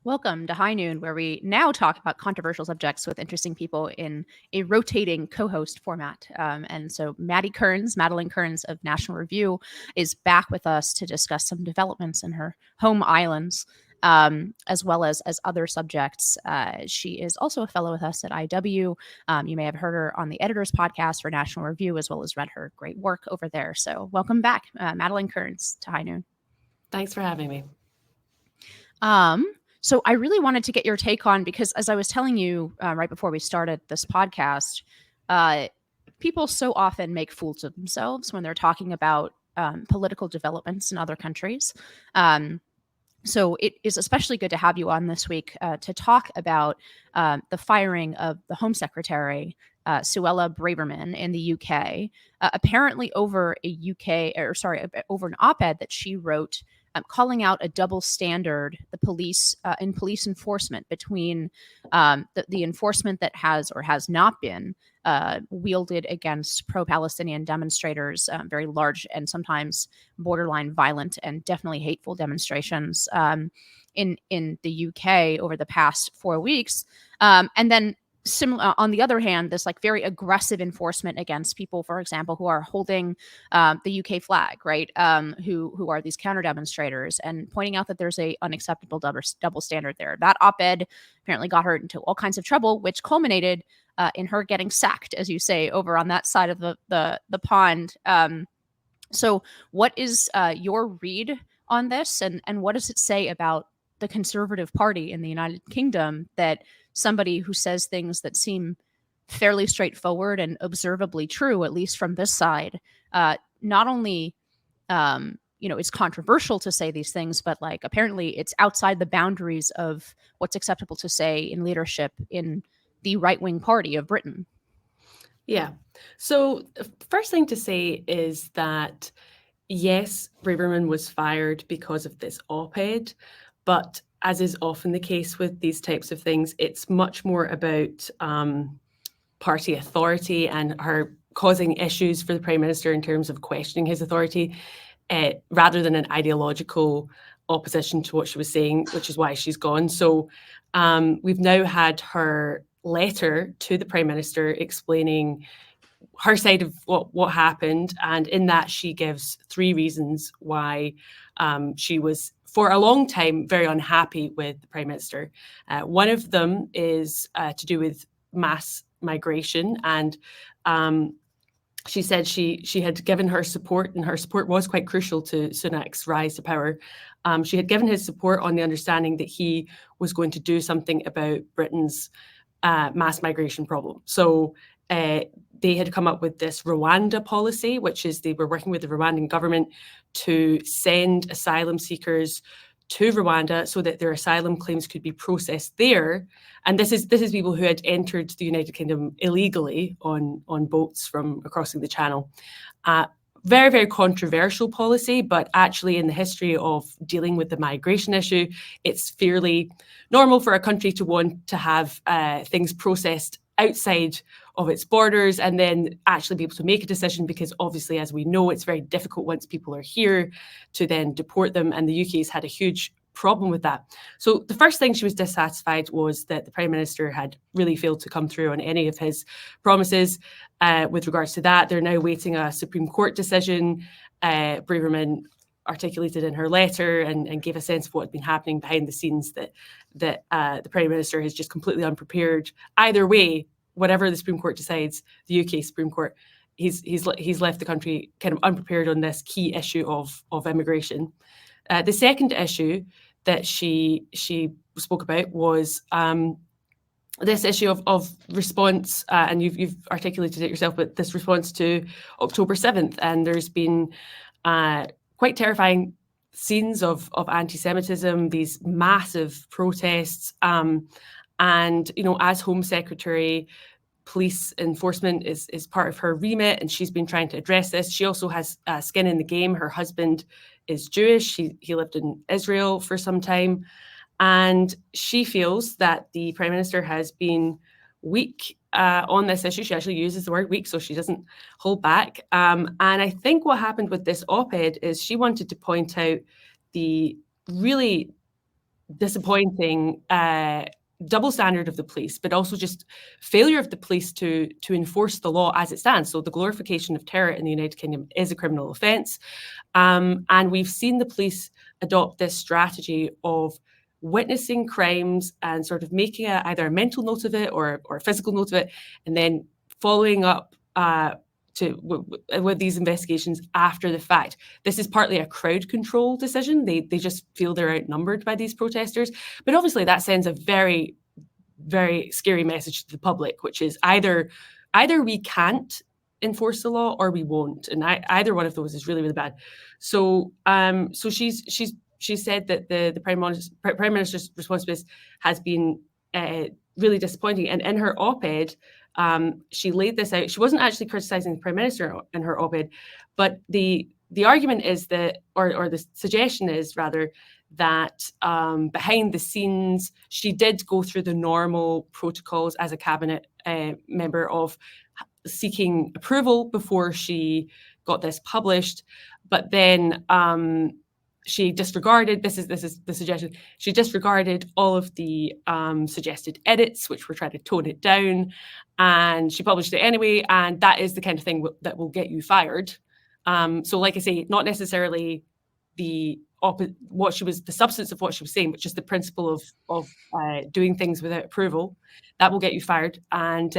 Welcome to High Noon, where we now talk about controversial subjects with interesting people in a rotating co-host format. And so Madeleine Kearns of National Review, is back with us to discuss some developments in her home islands, as well as other subjects. She is also a fellow with us at IW. You may have heard her on the Editors Podcast for National Review, as well as read her great work over there. So welcome back, Madeleine Kearns, to High Noon. Thanks for having me. So I really wanted to get your take on, because as I was telling you right before we started this podcast, people so often make fools of themselves when they're talking about political developments in other countries. So it is especially good to have you on this week to talk about the firing of the Home Secretary, Suella Braverman, in the UK, apparently over over an op-ed that she wrote, calling out a double standard in police enforcement between the enforcement that has or has not been wielded against pro-Palestinian demonstrators, very large and sometimes borderline violent and definitely hateful demonstrations in the UK over the past 4 weeks, and then on the other hand, this like very aggressive enforcement against people, for example, who are holding the UK flag, right? Who are these counter demonstrators, and pointing out that there's a unacceptable double standard there. That op-ed apparently got her into all kinds of trouble, which culminated in her getting sacked, as you say, over on that side of the pond. So what is your read on this, and what does it say about the Conservative Party in the United Kingdom that somebody who says things that seem fairly straightforward and observably true, at least from this side, not only it's controversial to say these things, but like apparently it's outside the boundaries of what's acceptable to say in leadership in the right-wing party of Britain? Yeah. So the first thing to say is that, yes, Braverman was fired because of this op-ed, but as is often the case with these types of things, it's much more about party authority and her causing issues for the Prime Minister in terms of questioning his authority, rather than an ideological opposition to what she was saying, which is why she's gone. So we've now had her letter to the Prime Minister explaining her side of what happened, and in that she gives 3 reasons why she was for a long time very unhappy with the Prime Minister. One of them is to do with mass migration, and she said she had given her support, and her support was quite crucial to Sunak's rise to power. She had given his support on the understanding that he was going to do something about Britain's mass migration problem. So they had come up with this Rwanda policy, which is they were working with the Rwandan government to send asylum seekers to Rwanda so that their asylum claims could be processed there. And this is people who had entered the United Kingdom illegally on boats from crossing the Channel. Very, very controversial policy, but actually in the history of dealing with the migration issue, it's fairly normal for a country to want to have things processed outside of its borders and then actually be able to make a decision, because obviously, as we know, it's very difficult once people are here to then deport them, and the UK has had a huge problem with that. So the first thing she was dissatisfied was that the Prime Minister had really failed to come through on any of his promises with regards to that. They're now waiting a Supreme Court decision. Braverman articulated in her letter and gave a sense of what had been happening behind the scenes, that the Prime Minister is just completely unprepared. Either way, whatever the Supreme Court decides, the UK Supreme Court, he's left the country kind of unprepared on this key issue of immigration. The second issue that she spoke about was this issue of response, and you've articulated it yourself, but this response to October 7th, and there's been quite terrifying scenes of anti-Semitism, these massive protests, and as Home Secretary, police enforcement is part of her remit, and she's been trying to address this. She also has skin in the game. Her husband is Jewish. He lived in Israel for some time, and she feels that the Prime Minister has been weak on this issue. She actually uses the word weak, so she doesn't hold back. And I think what happened with this op-ed is she wanted to point out the really disappointing double standard of the police, but also just failure of the police to enforce the law as it stands. So the glorification of terror in the United Kingdom is a criminal offence. And we've seen the police adopt this strategy of witnessing crimes and sort of making either a mental note of it or a physical note of it, and then following up with these investigations after the fact. This is partly a crowd control decision. They just feel they're outnumbered by these protesters. But obviously that sends a very, very scary message to the public, which is either we can't enforce the law or we won't. And either one of those is really, really bad. So she said that the Prime Minister's response to this has been really disappointing. And in her op-ed, she laid this out. She wasn't actually criticizing the Prime Minister in her op-ed, but the argument is that, or the suggestion is rather, that behind the scenes, she did go through the normal protocols as a cabinet member of seeking approval before she got this published, but then she disregarded, this is the suggestion, she disregarded all of the suggested edits, which were trying to tone it down, and she published it anyway, and that is the kind of thing that will get you fired. So like I say, not necessarily the substance of what she was saying, but just the principle of doing things without approval, that will get you fired. And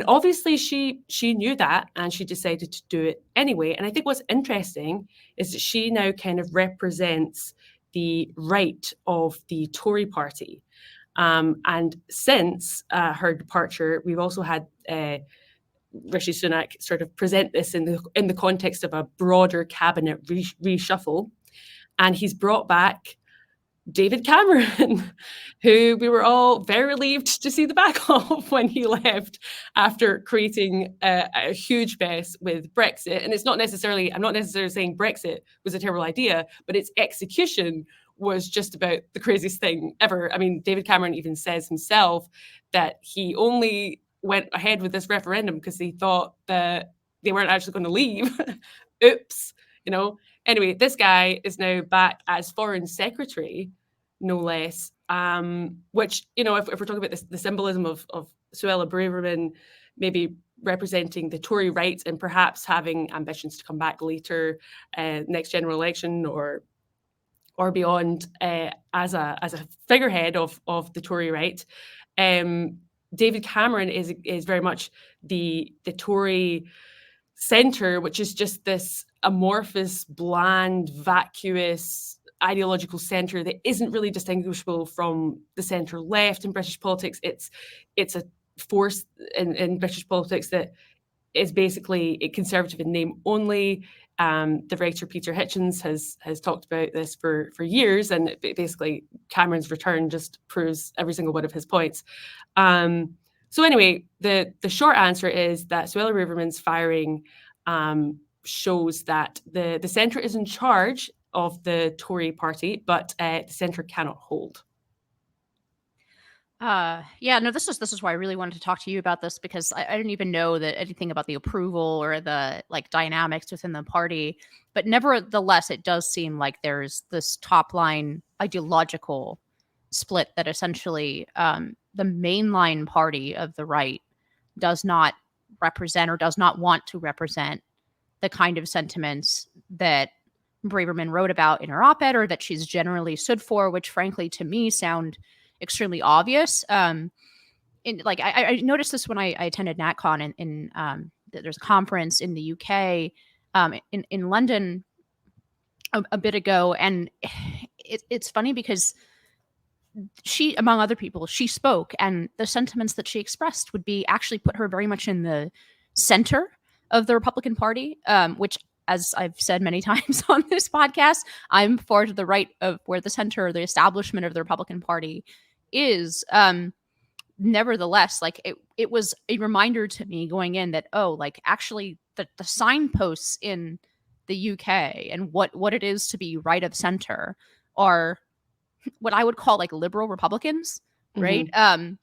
obviously she knew that, and she decided to do it anyway. And I think what's interesting is that she now kind of represents the right of the Tory party. And since her departure, we've also had Rishi Sunak sort of present this in the context of a broader cabinet reshuffle. And he's brought back David Cameron, who we were all very relieved to see the back of when he left after creating a huge mess with Brexit. And I'm not necessarily saying Brexit was a terrible idea, but its execution was just about the craziest thing ever. I mean, David Cameron even says himself that he only went ahead with this referendum because he thought that they weren't actually going to leave. Oops, Anyway, this guy is now back as Foreign Secretary, no less, which, if we're talking about the symbolism of Suella Braverman maybe representing the Tory right and perhaps having ambitions to come back later, next general election or beyond, as a figurehead of the Tory right, David Cameron is very much the Tory centre, which is just this amorphous, bland, vacuous ideological centre that isn't really distinguishable from the centre left in British politics. It's a force in British politics that is basically conservative in name only. The writer Peter Hitchens has talked about this for years, and basically Cameron's return just proves every single one of his points. So anyway, the short answer is that Suella Braverman's firing shows that the centre is in charge of the Tory party, but the centre cannot hold. This is why I really wanted to talk to you about this, because I didn't even know that anything about the approval or the dynamics within the party. But nevertheless, it does seem like there's this top line ideological split that essentially the mainline party of the right does not represent or does not want to represent the kind of sentiments that Braverman wrote about in her op-ed or that she's generally stood for, which frankly to me sound extremely obvious. I noticed this when I attended NatCon in there's a conference in the UK in London a bit ago, and it's funny because she, among other people, she spoke, and the sentiments that she expressed would be actually put her very much in the center of the Republican Party, which, as I've said many times on this podcast, I'm far to the right of where the center or the establishment of the Republican Party is. Nevertheless, it was a reminder to me going in that, actually the signposts in the UK and what it is to be right of center are what I would call liberal Republicans, right? Mm-hmm.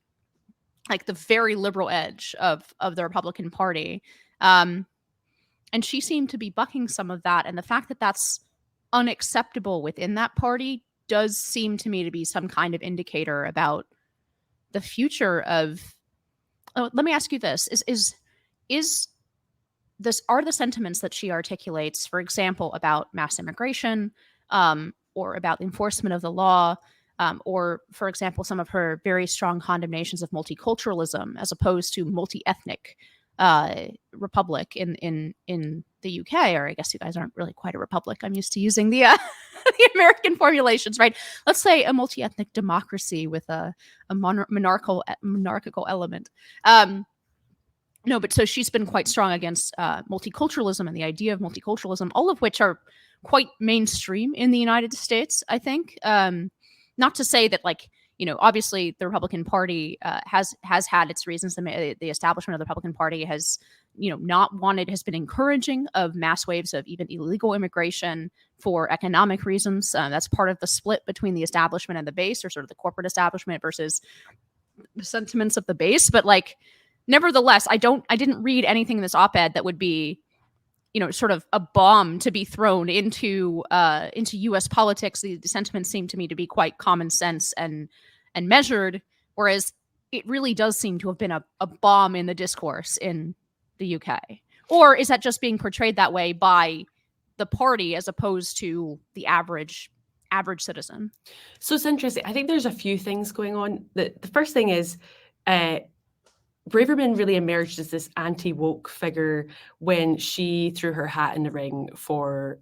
The very liberal edge of the Republican Party. And she seemed to be bucking some of that. And the fact that that's unacceptable within that party does seem to me to be some kind of indicator about the future of. Oh, let me ask you this: is this are the sentiments that she articulates, for example, about mass immigration, or about the enforcement of the law, or, for example, some of her very strong condemnations of multiculturalism as opposed to multi-ethnic republic in the UK, or I guess you guys aren't really quite a republic. I'm used to using the the American formulations, right? Let's say a multi-ethnic democracy with a monarchical element. No, but so she's been quite strong against multiculturalism and the idea of multiculturalism, all of which are quite mainstream in the United States, I think. Not to say that, like, obviously the Republican Party has had its reasons. The establishment of the Republican Party has, has been encouraging of mass waves of even illegal immigration for economic reasons. That's part of the split between the establishment and the base, or sort of the corporate establishment versus the sentiments of the base. But, like, nevertheless, I didn't read anything in this op-ed that would be, sort of a bomb to be thrown into U.S. politics. The sentiments seem to me to be quite common sense and measured, whereas it really does seem to have been a bomb in the discourse in the UK. Or is that just being portrayed that way by the party as opposed to the average citizen? So it's interesting. I think there's a few things going on. The first thing is, Braverman really emerged as this anti-woke figure when she threw her hat in the ring for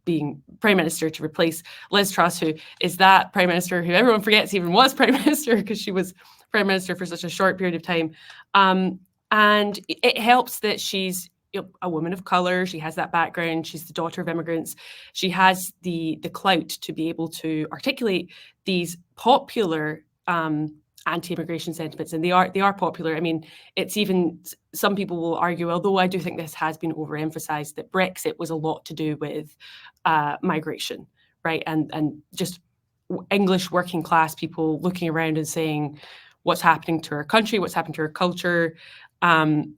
being Prime Minister to replace Liz Truss, who is that Prime Minister who everyone forgets even was Prime Minister because she was Prime Minister for such a short period of time. And it helps that she's a woman of colour. She has that background. She's the daughter of immigrants. She has the clout to be able to articulate these popular anti-immigration sentiments, and they are popular. I mean, it's even, some people will argue, although I do think this has been overemphasized, that Brexit was a lot to do with migration, right? And just English working class people looking around and saying, what's happening to our country, what's happening to our culture, and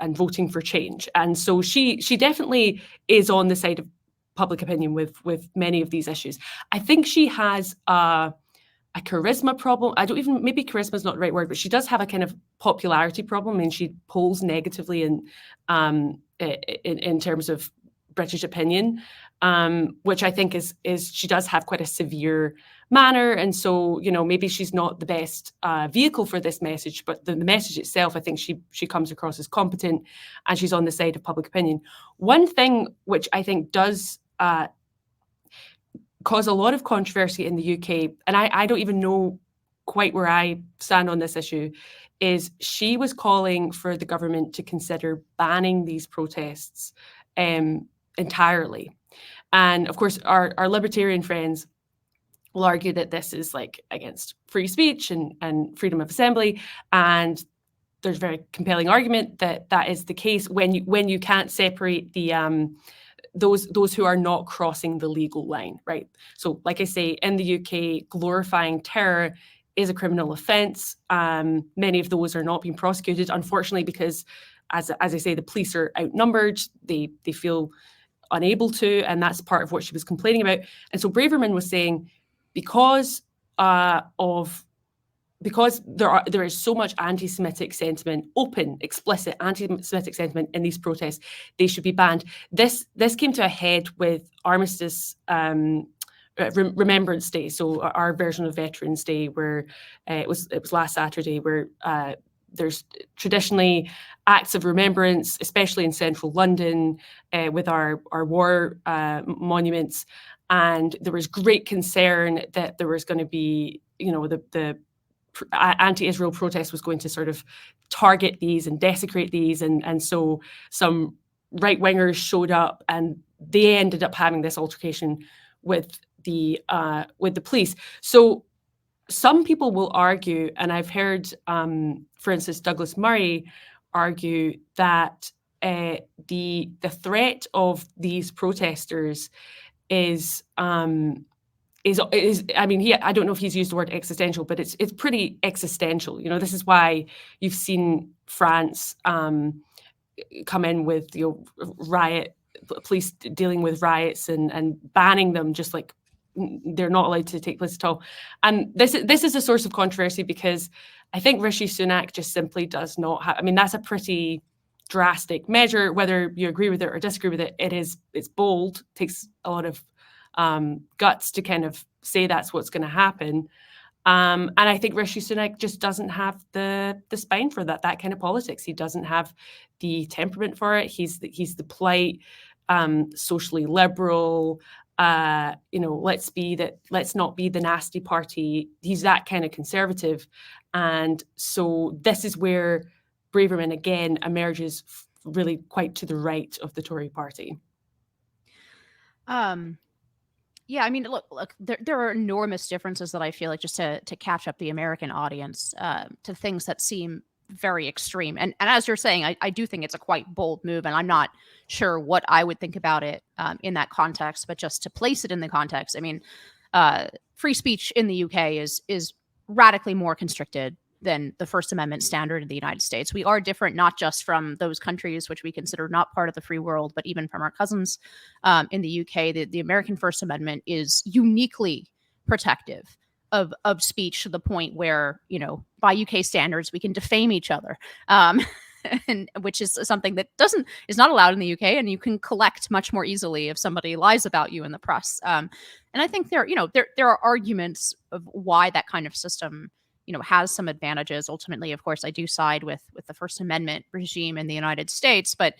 voting for change. And so she definitely is on the side of public opinion with many of these issues. I think she has a charisma problem. Maybe charisma is not the right word, but she does have a kind of popularity problem. I mean, she polls negatively in terms of British opinion, which I think is she does have quite a severe manner. And so, maybe she's not the best vehicle for this message, but the message itself, I think she comes across as competent, and she's on the side of public opinion. One thing which I think does cause a lot of controversy in the UK, and I don't even know quite where I stand on this issue, is she was calling for the government to consider banning these protests entirely. And of course, our libertarian friends will argue that this is like against free speech and freedom of assembly. And there's a very compelling argument that that is the case when you can't separate the those who are not crossing the legal line, right? So, like I say, in the UK, glorifying terror is a criminal offence. Many of those are not being prosecuted, unfortunately, because, as I say, the police are outnumbered. They feel unable to, and that's part of what she was complaining about. And so Braverman was saying, because there is so much anti-Semitic sentiment, open, explicit anti-Semitic sentiment in these protests, they should be banned. This came to a head with Armistice Remembrance Day, so our version of Veterans Day, where it was last Saturday, where there's traditionally acts of remembrance, especially in central London, with our war monuments. And there was great concern that there was going to be, the anti-Israel protest was going to sort of target these and desecrate these. And so some right-wingers showed up, and they ended up having this altercation with the police. So some people will argue, and I've heard, for instance, Douglas Murray argue that the threat of these protesters is I mean, I don't know if he's used the word existential, but it's pretty existential. This is why you've seen France come in with police dealing with riots and banning them, just like they're not allowed to take place at all. And this is a source of controversy because I think Rishi Sunak just simply does not have. I mean, that's a pretty drastic measure. Whether you agree with it or disagree with it, it's bold. Takes a lot of guts to kind of say that's what's going to happen. And I think Rishi Sunak just doesn't have the spine for that kind of politics. He doesn't have the temperament for it. He's the polite, socially liberal. Let's not be the nasty party. He's that kind of conservative, and so this is where Braverman again emerges really quite to the right of the Tory party. Yeah, I mean, look, there are enormous differences that I feel like, just to catch up the American audience to things that seem very extreme. And as you're saying, I do think it's a quite bold move, and I'm not sure what I would think about it in that context. But just to place it in the context, I mean, free speech in the UK is radically more constricted than the First Amendment standard in the United States. We are different, not just from those countries which we consider not part of the free world, but even from our cousins in the UK. The American First Amendment is uniquely protective of speech, to the point where, by UK standards, we can defame each other, and which is something that is not allowed in the UK, and you can collect much more easily if somebody lies about you in the press. And I think there are arguments of why that kind of system has some advantages. Ultimately, of course, I do side with the First Amendment regime in the United States, but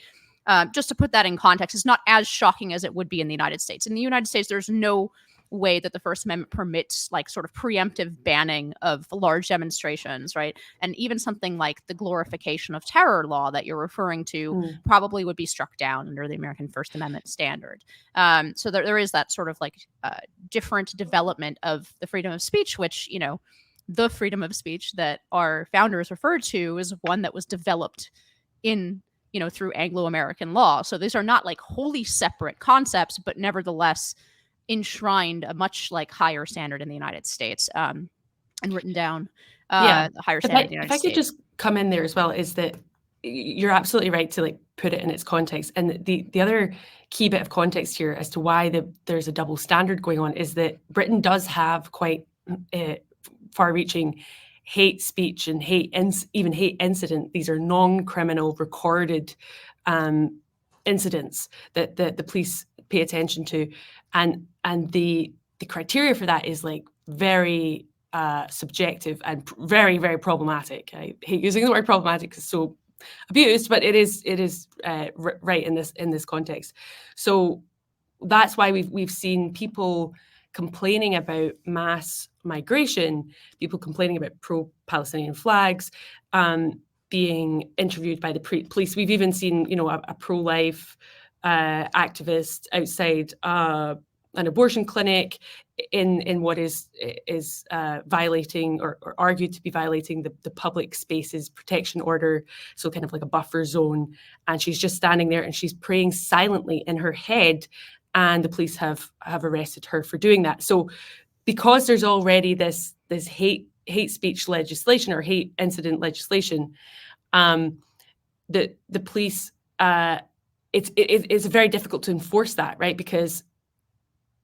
just to put that in context, it's not as shocking as it would be in the United States. In the United States, there's no way that the First Amendment permits like sort of preemptive banning of large demonstrations, right? And even something like the glorification of terror law that you're referring to probably would be struck down under the American First Amendment standard. So there is that sort of like different development of the freedom of speech, which, the freedom of speech that our founders referred to is one that was developed in, through Anglo-American law. So these are not like wholly separate concepts, but nevertheless enshrined a much like higher standard in the United States, and written down a higher standard in the United States. If I could just come in there as well, is that you're absolutely right to like put it in its context. And the other key bit of context here as to why there's a double standard going on is that Britain does have quite far-reaching hate speech and even hate incident. These are non-criminal recorded incidents that the police pay attention to, and the criteria for that is like very subjective and very, very problematic. I hate using the word problematic because it's so abused, but it is right in this context. So that's why we've seen people complaining about mass migration, people complaining about pro-Palestinian flags, being interviewed by the police. We've even seen, a pro-life activist outside an abortion clinic in what is violating or argued to be violating the public spaces protection order, so kind of like a buffer zone. And she's just standing there and she's praying silently in her head, and the police have arrested her for doing that. So because there's already this hate speech legislation or hate incident legislation, the police, it's very difficult to enforce that, right? Because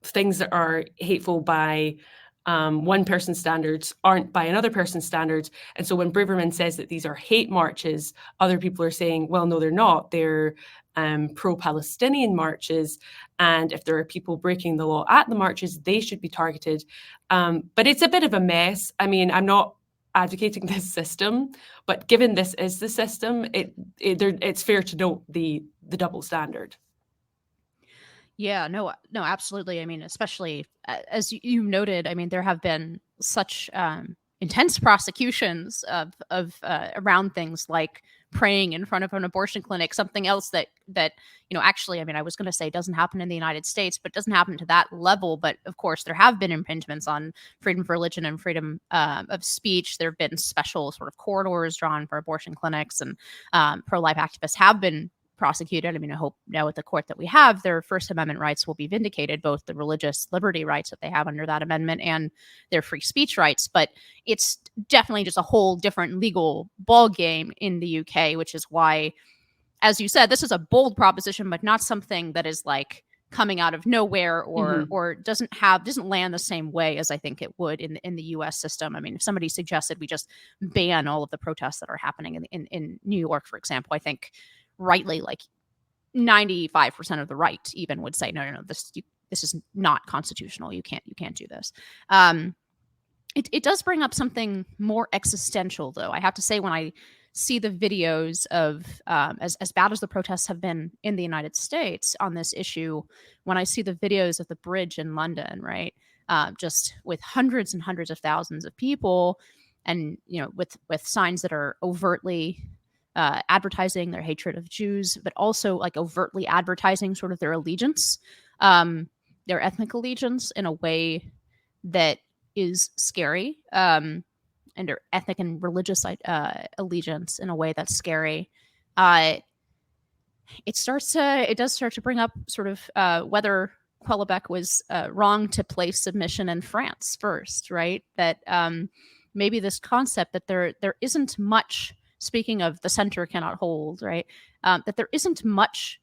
things that are hateful by one person's standards aren't by another person's standards. And so when Braverman says that these are hate marches, other people are saying, well, no, they're not. They're pro-Palestinian marches. And if there are people breaking the law at the marches, they should be targeted. But it's a bit of a mess. I mean, I'm not advocating this system, but given this is the system, it's fair to note the double standard. Yeah, no, absolutely. I mean, especially as you noted, I mean, there have been such intense prosecutions of around things like praying in front of an abortion clinic, something else that actually, I mean, I was going to say doesn't happen in the United States, but doesn't happen to that level. But of course, there have been impingements on freedom of religion and freedom of speech. There have been special sort of corridors drawn for abortion clinics, and pro-life activists have been prosecuted. I mean, I hope now with the court that we have, their First Amendment rights will be vindicated, both the religious liberty rights that they have under that amendment and their free speech rights. But it's definitely just a whole different legal ball game in the UK, which is why, as you said, this is a bold proposition, but not something that is like coming out of nowhere Mhm. or doesn't land the same way as I think it would in the US system. I mean, if somebody suggested we just ban all of the protests that are happening in New York, for example, I think rightly like 95% of the right even would say no, this is not constitutional. You can't do this. It does bring up something more existential, though. I have to say, when I see the videos of as bad as the protests have been in the United States on this issue, when I see the videos of the bridge in London, right, just with hundreds and hundreds of thousands of people, and with signs that are overtly advertising their hatred of Jews, but also like overtly advertising sort of their allegiance, their ethnic allegiance in a way that is scary, and their ethnic and religious allegiance in a way that's scary. Uh, it does start to bring up sort of whether Quellebec was wrong to place submission in France first, right? That maybe this concept that there isn't much. Speaking of the center cannot hold, right? That there isn't much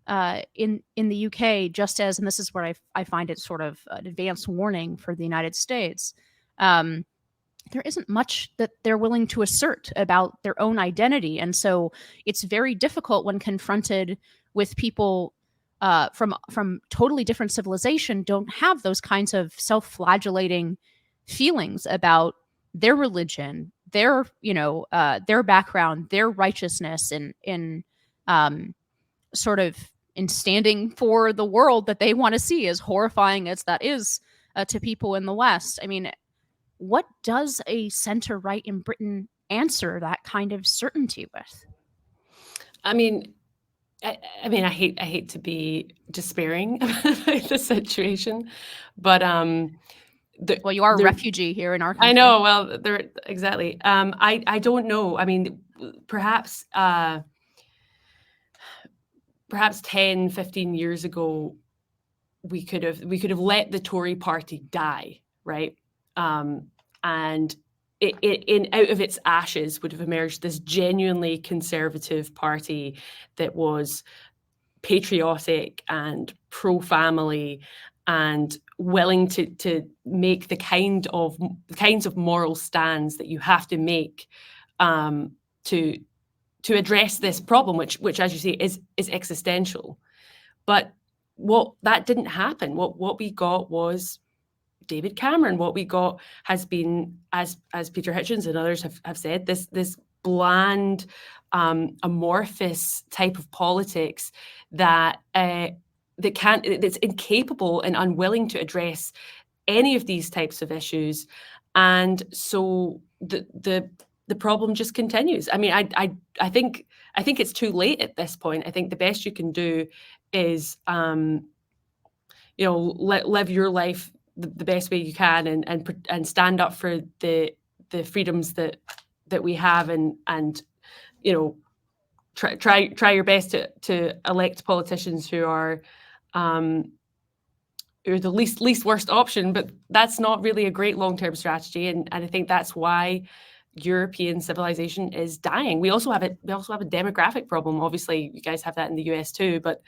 in the UK, just as, and this is where I find it sort of an advance warning for the United States. There isn't much that they're willing to assert about their own identity, and so it's very difficult when confronted with people from totally different civilization, don't have those kinds of self-flagellating feelings about their religion, their background, their righteousness, in sort of in standing for the world that they want to see, as horrifying as that is to people in the West. I mean, what does a center right in Britain answer that kind of certainty with? I mean, I hate to be despairing about the situation, but Well, you are a refugee here in our country. I know. Well, there exactly. I don't know. I mean, perhaps 10, 15 years ago, we could have let the Tory party die, right? And in out of its ashes would have emerged this genuinely conservative party that was patriotic and pro-family and willing to make the kinds of moral stands that you have to make to address this problem, which as you say is existential. But that didn't happen. What we got was David Cameron. What we got has been, as Peter Hitchens and others have said, this bland, amorphous type of politics that's incapable and unwilling to address any of these types of issues, and so the problem just continues. I mean, I think it's too late at this point. I think the best you can do is live your life the best way you can, and stand up for the freedoms that we have, and try your best to elect politicians who are the least worst option. But that's not really a great long-term strategy, and I think that's why European civilization is dying. We also have a demographic problem. Obviously, you guys have that in the US too, but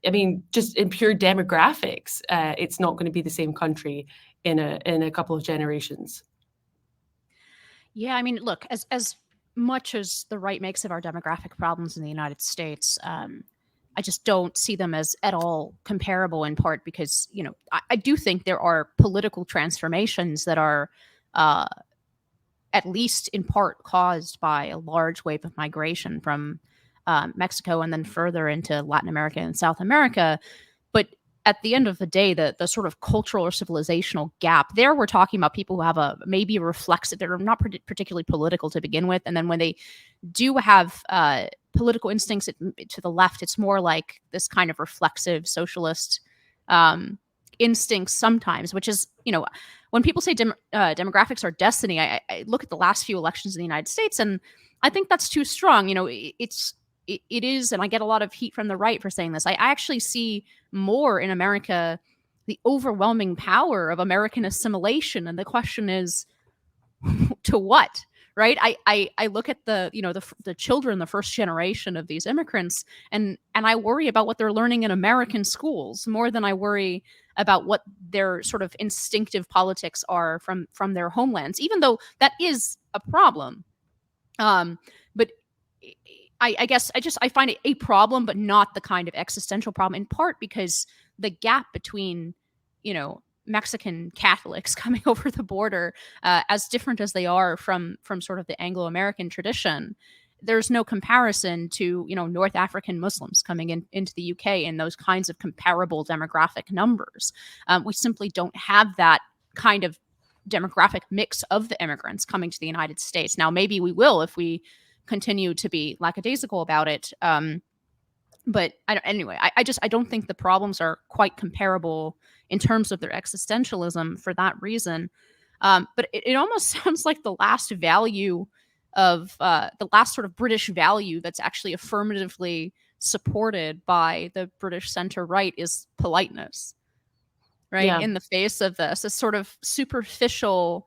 I mean, just in pure demographics, it's not going to be the same country in a couple of generations. Yeah, I mean, look, as much as the right makes of our demographic problems in the United States, I just don't see them as at all comparable, in part because, I do think there are political transformations that are at least in part caused by a large wave of migration from Mexico and then further into Latin America and South America. But at the end of the day, the sort of cultural or civilizational gap there, we're talking about people who have maybe a reflexive, they're not particularly political to begin with. And then when they do have political instincts to the left, it's more like this kind of reflexive socialist instincts sometimes, which is, when people say demographics are destiny, I look at the last few elections in the United States, and I think that's too strong. It is, and I get a lot of heat from the right for saying this. I actually see more in America the overwhelming power of American assimilation, and the question is, to what? right? I look at the, you know, the children, the first generation of these immigrants, and I worry about what they're learning in American schools more than I worry about what their sort of instinctive politics are from their homelands, even though that is a problem. But I guess I find it a problem, but not the kind of existential problem. In part because the gap between, you know, Mexican Catholics coming over the border, as different as they are from sort of the Anglo-American tradition, there's no comparison to, you know, North African Muslims coming into the UK in those kinds of comparable demographic numbers. We simply don't have that kind of demographic mix of the immigrants coming to the United States. Now, maybe we will if we continue to be lackadaisical about it. But anyway, I don't think the problems are quite comparable in terms of their existentialism for that reason. But it almost sounds like the last value of the last sort of British value that's actually affirmatively supported by the British center right is politeness, right? Yeah. In the face of this sort of superficial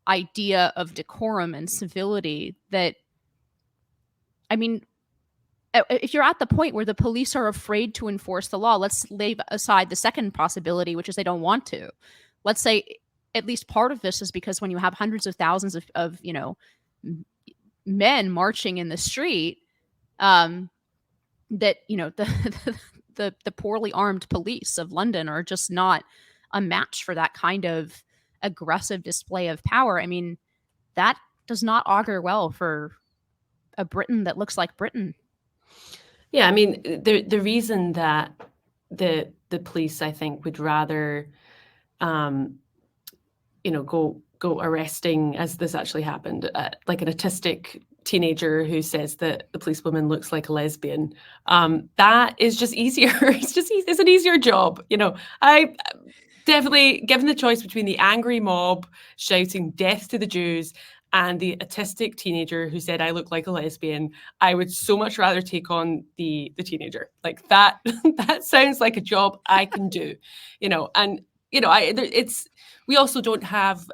idea of decorum and civility that, I mean, if you're at the point where the police are afraid to enforce the law, let's leave aside the second possibility, which is they don't want to. Let's say at least part of this is because when you have hundreds of thousands of you know, men marching in the street, that, you know, the poorly armed police of London are just not a match for that kind of aggressive display of power. I mean, that does not augur well for a Britain that looks like Britain. Yeah, I mean, the reason that the police, I think, would rather, you know, go arresting, as this actually happened, like an autistic teenager who says that the policewoman looks like a lesbian. That is just easier. It's an easier job. You know, I definitely, given the choice between the angry mob shouting "Death to the Jews" and the autistic teenager who said I look like a lesbian, I would so much rather take on the teenager. Like that. That sounds like a job I can do. You know, and you know, we also don't have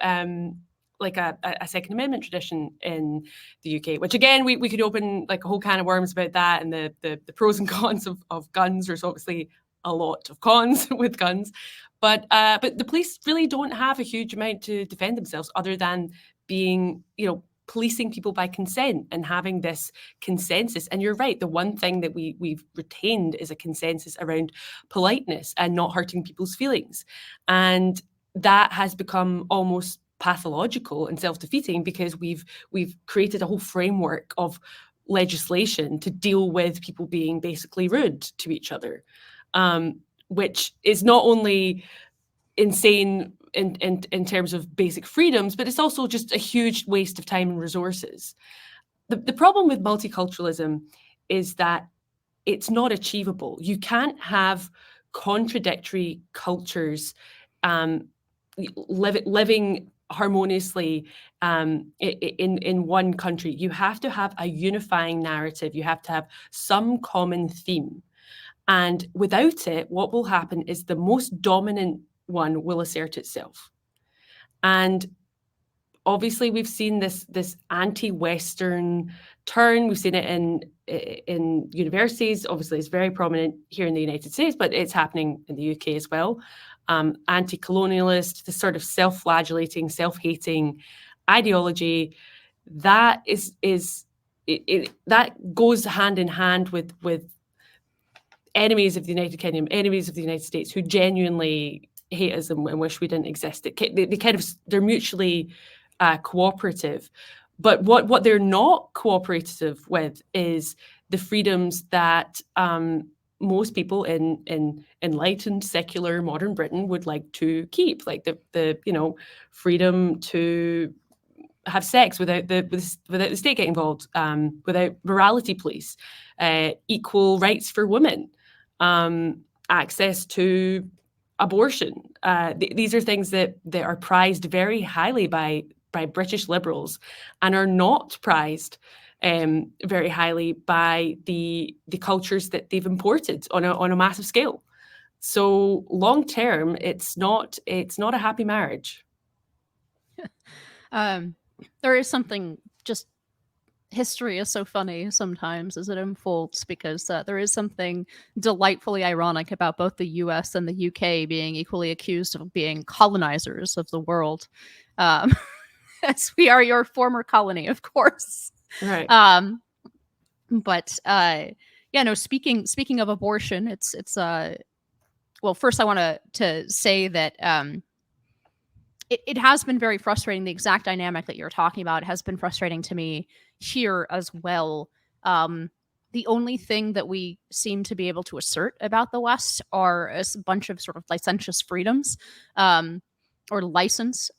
like a Second Amendment tradition in the UK, which again we could open like a whole can of worms about that and the pros and cons of guns. There's obviously a lot of cons with guns, but the police really don't have a huge amount to defend themselves other than being, you know, policing people by consent and having this consensus. And you're right, the one thing that we've retained is a consensus around politeness and not hurting people's feelings. And that has become almost pathological and self-defeating because we've created a whole framework of legislation to deal with people being basically rude to each other, which is not only insane in terms of basic freedoms, but it's also just a huge waste of time and resources. The problem with multiculturalism is that it's not achievable. You can't have contradictory cultures living harmoniously in one country. You have to have a unifying narrative. You have to have some common theme. And without it, what will happen is the most dominant one will assert itself. And obviously, we've seen this anti-Western turn. We've seen it in universities. Obviously, it's very prominent here in the United States, but it's happening in the UK as well. Anti-colonialist, this sort of self-flagellating, self-hating ideology that that goes hand in hand with enemies of the United Kingdom, enemies of the United States who genuinely hate us and wish we didn't exist. They're mutually cooperative. But what they're not cooperative with is the freedoms that most people in enlightened, secular, modern Britain would like to keep, like the freedom to have sex without the state getting involved, without morality police, equal rights for women, access to abortion. These are things that are prized very highly by British liberals and are not prized very highly by the cultures that they've imported on a massive scale. So long term, it's not a happy marriage. There is something just history is so funny sometimes as it unfolds, because there is something delightfully ironic about both the US and the UK being equally accused of being colonizers of the world. Um, as we are your former colony, of course. Right. But yeah, no, speaking of abortion, it's well, first I want to say that it has been very frustrating. The exact dynamic that you're talking about has been frustrating to me here as well. The only thing that we seem to be able to assert about the West are a bunch of sort of licentious freedoms, or license.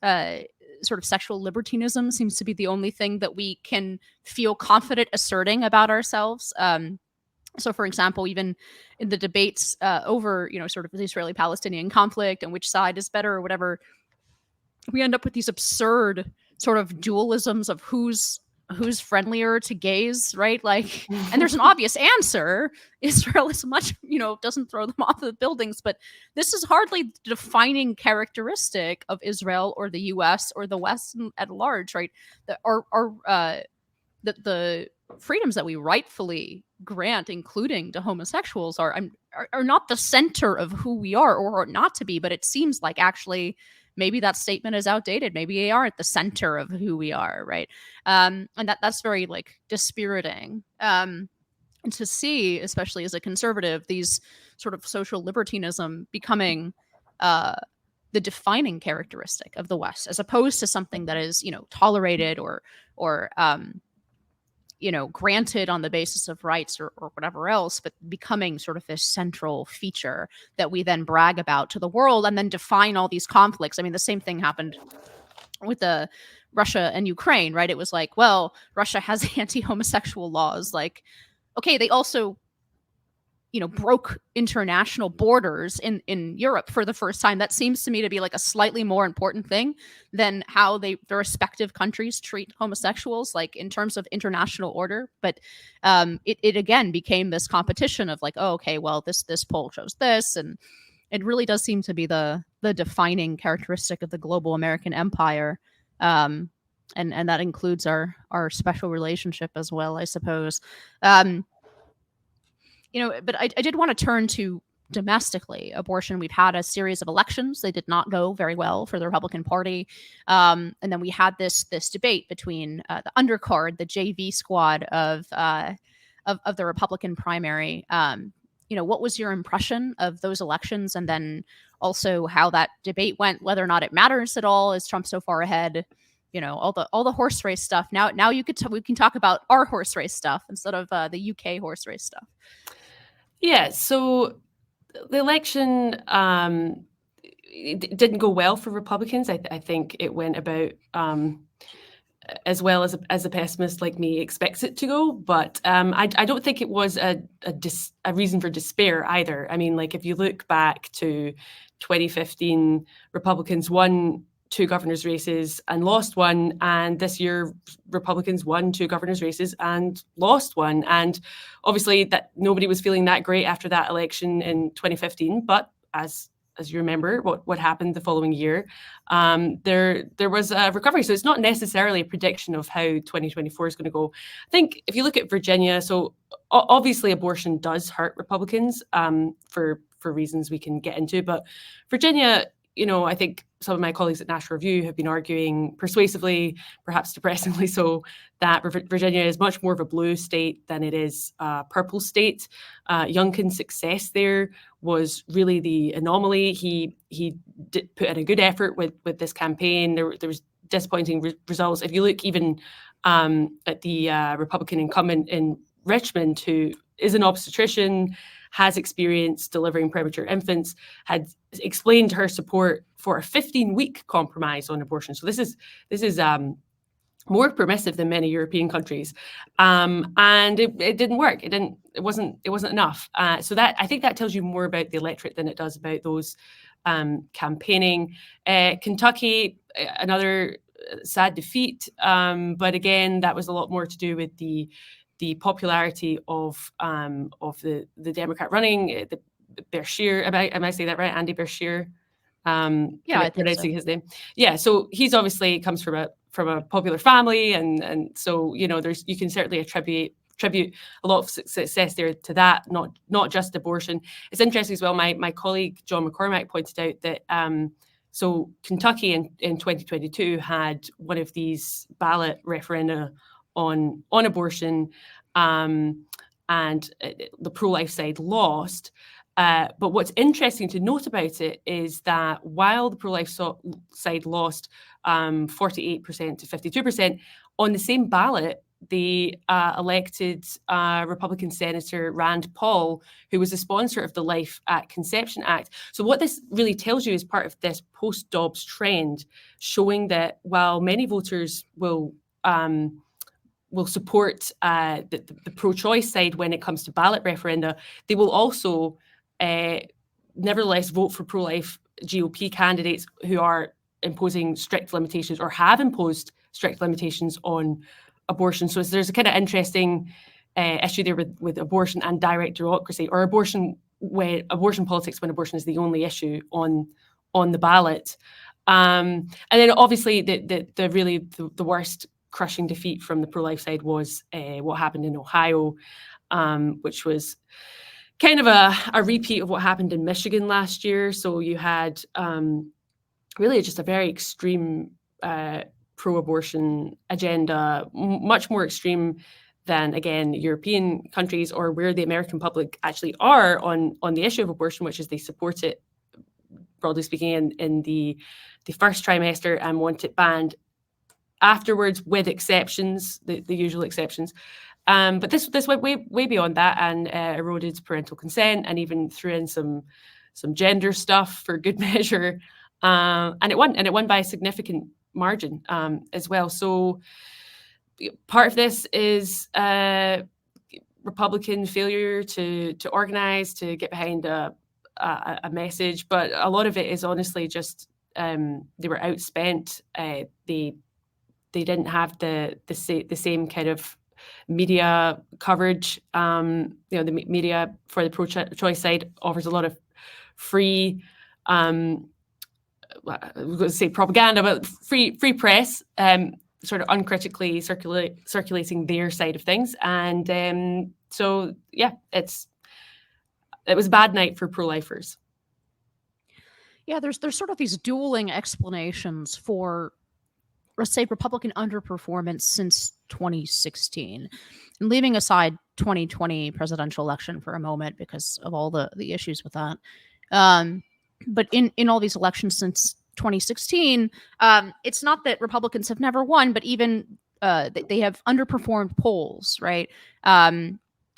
Sort of sexual libertinism seems to be the only thing that we can feel confident asserting about ourselves. So, for example, even in the debates over, sort of the Israeli-Palestinian conflict and which side is better or whatever, we end up with these absurd sort of dualisms of who's friendlier to gays, right? Like, and there's an obvious answer. Israel is much, doesn't throw them off the buildings, but this is hardly the defining characteristic of Israel or the US or the West at large, right? The freedoms that we rightfully grant, including to homosexuals, are not the center of who we are, or ought not to be. But it seems like actually maybe that statement is outdated. Maybe they are at the center of who we are, right? And that's very like dispiriting. And to see, especially as a conservative, these sort of social libertinism becoming the defining characteristic of the West, as opposed to something that is, tolerated or granted on the basis of rights or whatever else, but becoming sort of this central feature that we then brag about to the world and then define all these conflicts. I mean, the same thing happened with the Russia and Ukraine, right? It was like, well, Russia has anti-homosexual laws. Like, okay, they also broke international borders in Europe for the first time. That seems to me to be like a slightly more important thing than how the respective countries treat homosexuals, like in terms of international order. But it again became this competition of like, oh, okay, well, this poll shows this, and it really does seem to be the defining characteristic of the global American empire. And that includes our special relationship as well, I suppose. But I did want to turn to domestically abortion. We've had a series of elections. They did not go very well for the Republican Party. And then we had this debate between the undercard, the JV squad of the Republican primary. What was your impression of those elections? And then also how that debate went, whether or not it matters at all. Is Trump so far ahead? All the horse race stuff. Now we can talk about our horse race stuff instead of the UK horse race stuff. Yeah, so the election it didn't go well for Republicans. I think it went about as well as a pessimist like me expects it to go. But I don't think it was a reason for despair either. I mean, like if you look back to 2015, Republicans won 2 governors' races and lost one. And this year, Republicans won 2 governors' races and lost one. And obviously, that nobody was feeling that great after that election in 2015. But as you remember, what happened the following year, there was a recovery. So it's not necessarily a prediction of how 2024 is going to go. I think if you look at Virginia, so obviously abortion does hurt Republicans for reasons we can get into. But Virginia, I think some of my colleagues at National Review have been arguing persuasively, perhaps depressingly so, that Virginia is much more of a blue state than it is a purple state. Youngkin's success there was really the anomaly. He did put in a good effort with this campaign. There was disappointing results. If you look even at the Republican incumbent in Richmond, who is an obstetrician, has experience delivering premature infants, had explained her support for a 15-week compromise on abortion. So this is more permissive than many European countries, and it didn't work. It wasn't enough. So that, I think, that tells you more about the electorate than it does about those campaigning. Kentucky, another sad defeat, but again, that was a lot more to do with the popularity of the Democrat running, the Beshear. Am I saying that right? Andy Beshear. Yeah, I think so. pronouncing his name. Yeah, so he's obviously comes from a popular family, and so you can certainly attribute a lot of success there to that, not just abortion. It's interesting as well. My colleague John McCormack pointed out that so Kentucky in 2022 had one of these ballot referenda on abortion, and the pro-life side lost. But what's interesting to note about it is that while the pro-life side lost 48% to 52%, on the same ballot, they elected Republican Senator Rand Paul, who was the sponsor of the Life at Conception Act. So what this really tells you is part of this post-Dobbs trend, showing that while many voters will support the pro-choice side when it comes to ballot referenda, they will also nevertheless vote for pro-life GOP candidates who are imposing strict limitations or have imposed strict limitations on abortion. So there's a kind of interesting issue there with abortion and direct democracy, or abortion politics when abortion is the only issue on the ballot. And then obviously the worst crushing defeat from the pro-life side was what happened in Ohio, which was kind of a repeat of what happened in Michigan last year. So you had really just a very extreme pro-abortion agenda, much more extreme than, again, European countries or where the American public actually are on the issue of abortion, which is they support it, broadly speaking, in the first trimester and want it banned afterwards, with exceptions, the usual exceptions. But this went way beyond that and eroded parental consent and even threw in some gender stuff for good measure. And it won by a significant margin as well. So part of this is Republican failure to organize, to get behind a message, but a lot of it is honestly just they were outspent. They didn't have the same kind of media coverage. The media for the pro-choice side offers a lot of free, I was going to say propaganda, but free press, sort of uncritically circulating their side of things. And so, yeah, it was a bad night for pro-lifers. Yeah, there's sort of these dueling explanations for, let's say, Republican underperformance since 2016. And leaving aside 2020 presidential election for a moment because of all the issues with that. But in all these elections since 2016, it's not that Republicans have never won, but even they have underperformed polls, right?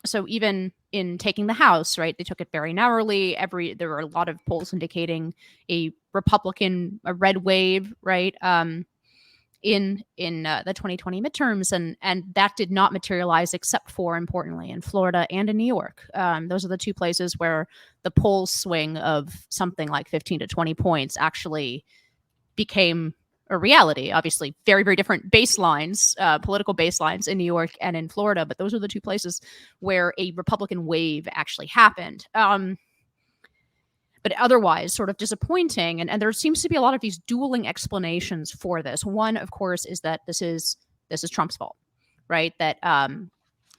So even in taking the House, right, they took it very narrowly. There were a lot of polls indicating a red wave, right? In the 2020 midterms, and that did not materialize, except for, importantly, in Florida and in New York. Those are the two places where the poll swing of something like 15 to 20 points actually became a reality. Obviously, very, very different baselines, political baselines in New York and in Florida, but those are the two places where a Republican wave actually happened. But otherwise sort of disappointing. And there seems to be a lot of these dueling explanations for this. One, of course, is that this is Trump's fault, right? That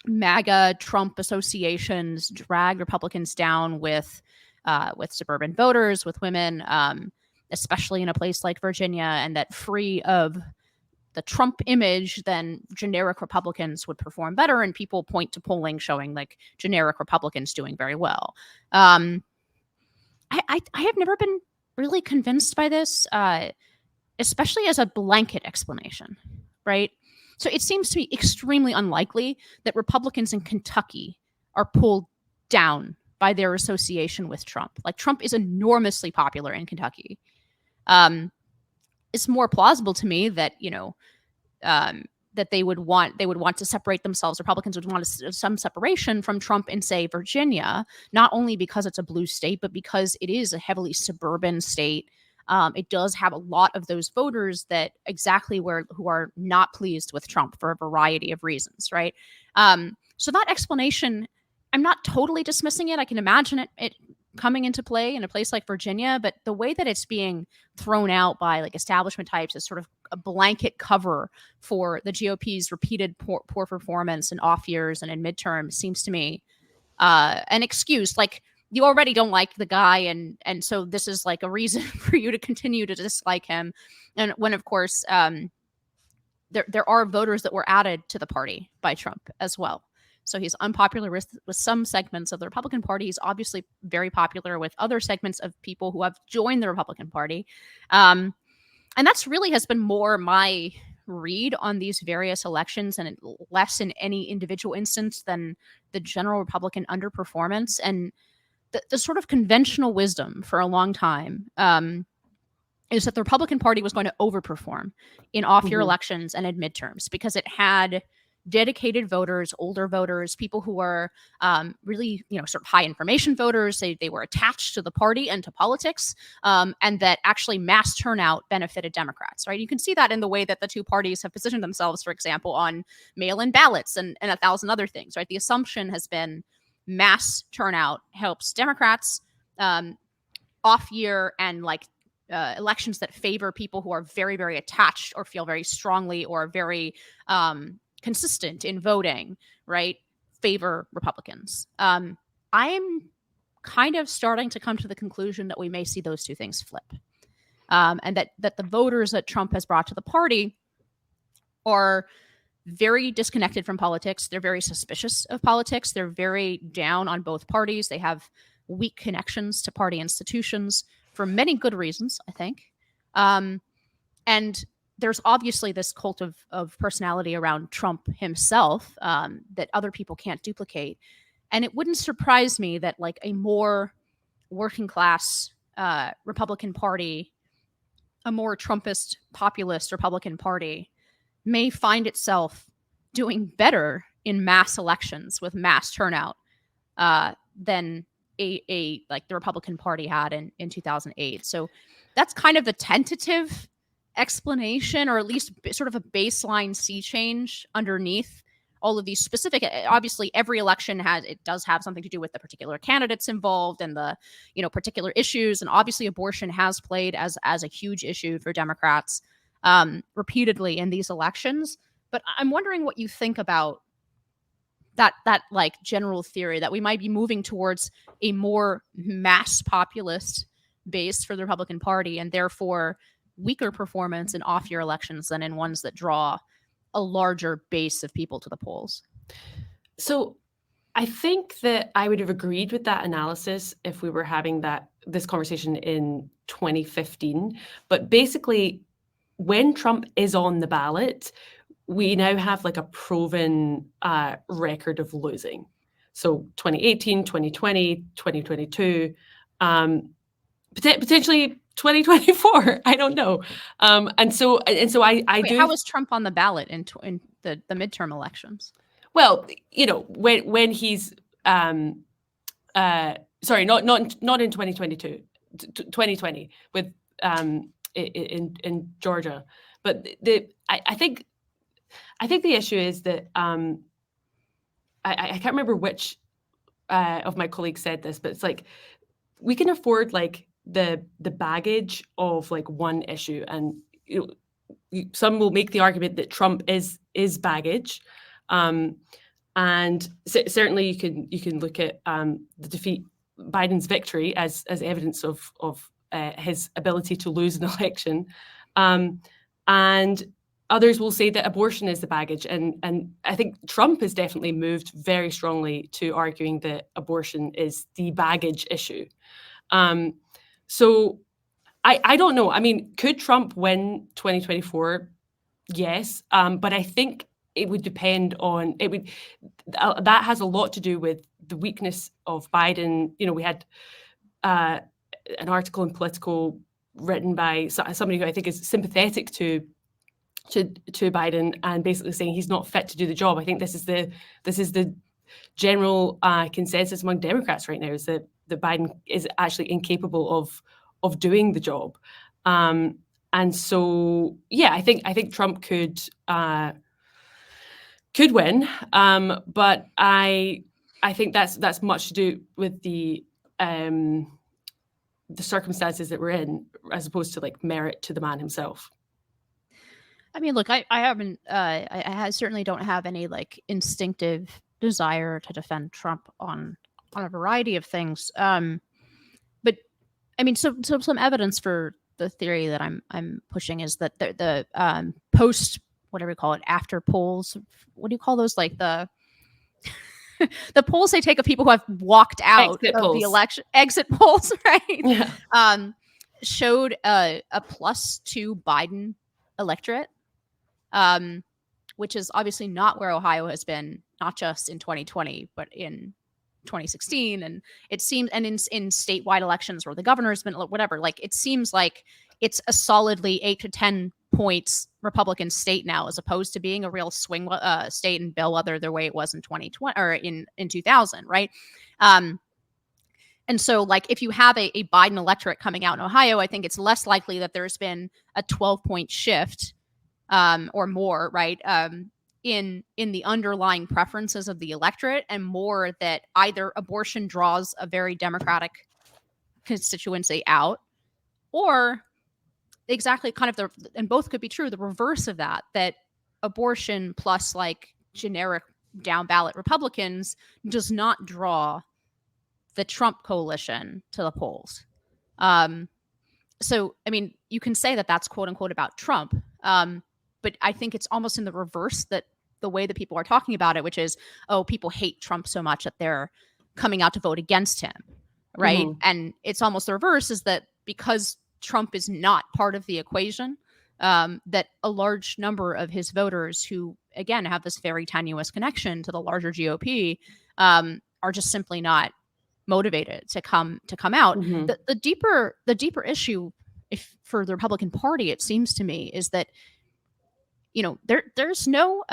MAGA Trump associations drag Republicans down with suburban voters, with women, especially in a place like Virginia, and that free of the Trump image, then generic Republicans would perform better. And people point to polling showing like generic Republicans doing very well. I have never been really convinced by this, especially as a blanket explanation, right? So it seems to be extremely unlikely that Republicans in Kentucky are pulled down by their association with Trump. Like, Trump is enormously popular in Kentucky. It's more plausible to me that, that they would want to separate themselves. Republicans would want some separation from Trump in, say, Virginia, not only because it's a blue state, but because it is a heavily suburban state. It does have a lot of those voters that who are not pleased with Trump for a variety of reasons, right? So that explanation, I'm not totally dismissing it. I can imagine it coming into play in a place like Virginia, but the way that it's being thrown out by like establishment types is sort of a blanket cover for the GOP's repeated poor performance in off years and in midterms seems to me an excuse. Like, you already don't like the guy, and so this is like a reason for you to continue to dislike him. And when, of course, there are voters that were added to the party by Trump as well. So he's unpopular with some segments of the Republican Party. He's obviously very popular with other segments of people who have joined the Republican Party. And that's really has been more my read on these various elections, and less in any individual instance than the general Republican underperformance. And the sort of conventional wisdom for a long time is that the Republican Party was going to overperform in off-year elections and in midterms because it had dedicated voters, older voters, people who were really, sort of high information voters. They were attached to the party and to politics, and that actually mass turnout benefited Democrats, right? You can see that in the way that the two parties have positioned themselves, for example, on mail-in ballots and 1,000 other things, right? The assumption has been mass turnout helps Democrats. Off year and elections that favor people who are very, very attached or feel very strongly or very consistent in voting, right, favor Republicans. I'm kind of starting to come to the conclusion that we may see those two things flip, and that the voters that Trump has brought to the party are very disconnected from politics. They're very suspicious of politics. They're very down on both parties. They have weak connections to party institutions for many good reasons, I think. And there's obviously this cult of personality around Trump himself that other people can't duplicate. And it wouldn't surprise me that like a more working class Republican Party, a more Trumpist populist Republican Party may find itself doing better in mass elections with mass turnout than a like the Republican Party had in 2008. So that's kind of the tentative explanation, or at least sort of a baseline sea change underneath all of these specific. Obviously, every election does have something to do with the particular candidates involved and the particular issues, and obviously abortion has played as a huge issue for Democrats repeatedly in these elections. But I'm wondering what you think about that like general theory that we might be moving towards a more mass populist base for the Republican Party, and therefore weaker performance in off-year elections than in ones that draw a larger base of people to the polls. So I think that I would have agreed with that analysis if we were having this conversation in 2015. But basically, when Trump is on the ballot, we now have like a proven record of losing. So 2018, 2020, 2022, potentially 2024. I don't know. And so I do. How was Trump on the ballot in the midterm elections? Well, when he's sorry, not in 2022, 2020 with in Georgia, but I think the issue is that I can't remember which of my colleagues said this, but it's like we can afford like the baggage of like one issue, and some will make the argument that Trump is baggage, and certainly you can look at the defeat, Biden's victory as evidence of his ability to lose an election, and others will say that abortion is the baggage, and I think Trump has definitely moved very strongly to arguing that abortion is the baggage issue. So I don't know. I mean, could Trump win 2024? Yes, but I think it would depend on that has a lot to do with the weakness of Biden. We had an article in Politico written by somebody who I think is sympathetic to Biden and basically saying he's not fit to do the job. I think this is the general consensus among Democrats right now, is that Biden is actually incapable of doing the job. And so, yeah, I think Trump could win, but I think that's much to do with the the circumstances that we're in, as opposed to like merit to the man himself. I mean, look, I haven't, I certainly don't have any like instinctive desire to defend Trump on a variety of things. But I mean, so some evidence for the theory that I'm pushing is that the post, whatever you call it, after polls, what do you call those? Like the the polls they take of people who have walked out Exit of polls. the election, exit polls, right? Yeah. Showed a +2 Biden electorate, which is obviously not where Ohio has been, not just in 2020, but in 2016. And it seems, and in statewide elections where the governor's been, whatever, like it seems like it's a solidly 8 to 10 points Republican state now, as opposed to being a real swing state and bellwether the way it was in 2020 or in 2000, right? And so, like, if you have a Biden electorate coming out in Ohio, I think it's less likely that there's been a 12-point shift or more, right, in the underlying preferences of the electorate, and more that either abortion draws a very Democratic constituency out, or exactly kind of and both could be true, the reverse of that, that abortion plus like generic down ballot Republicans does not draw the Trump coalition to the polls. So, I mean, you can say that that's quote unquote about Trump. But I think it's almost in the reverse, that the way that people are talking about it, which is, oh, people hate Trump so much that they're coming out to vote against him. Right. Mm-hmm. And it's almost the reverse, is that because Trump is not part of the equation, that a large number of his voters who, again, have this very tenuous connection to the larger GOP, are just simply not motivated to come out. Mm-hmm. The deeper issue, if for the Republican Party, it seems to me, is that, you know, there's no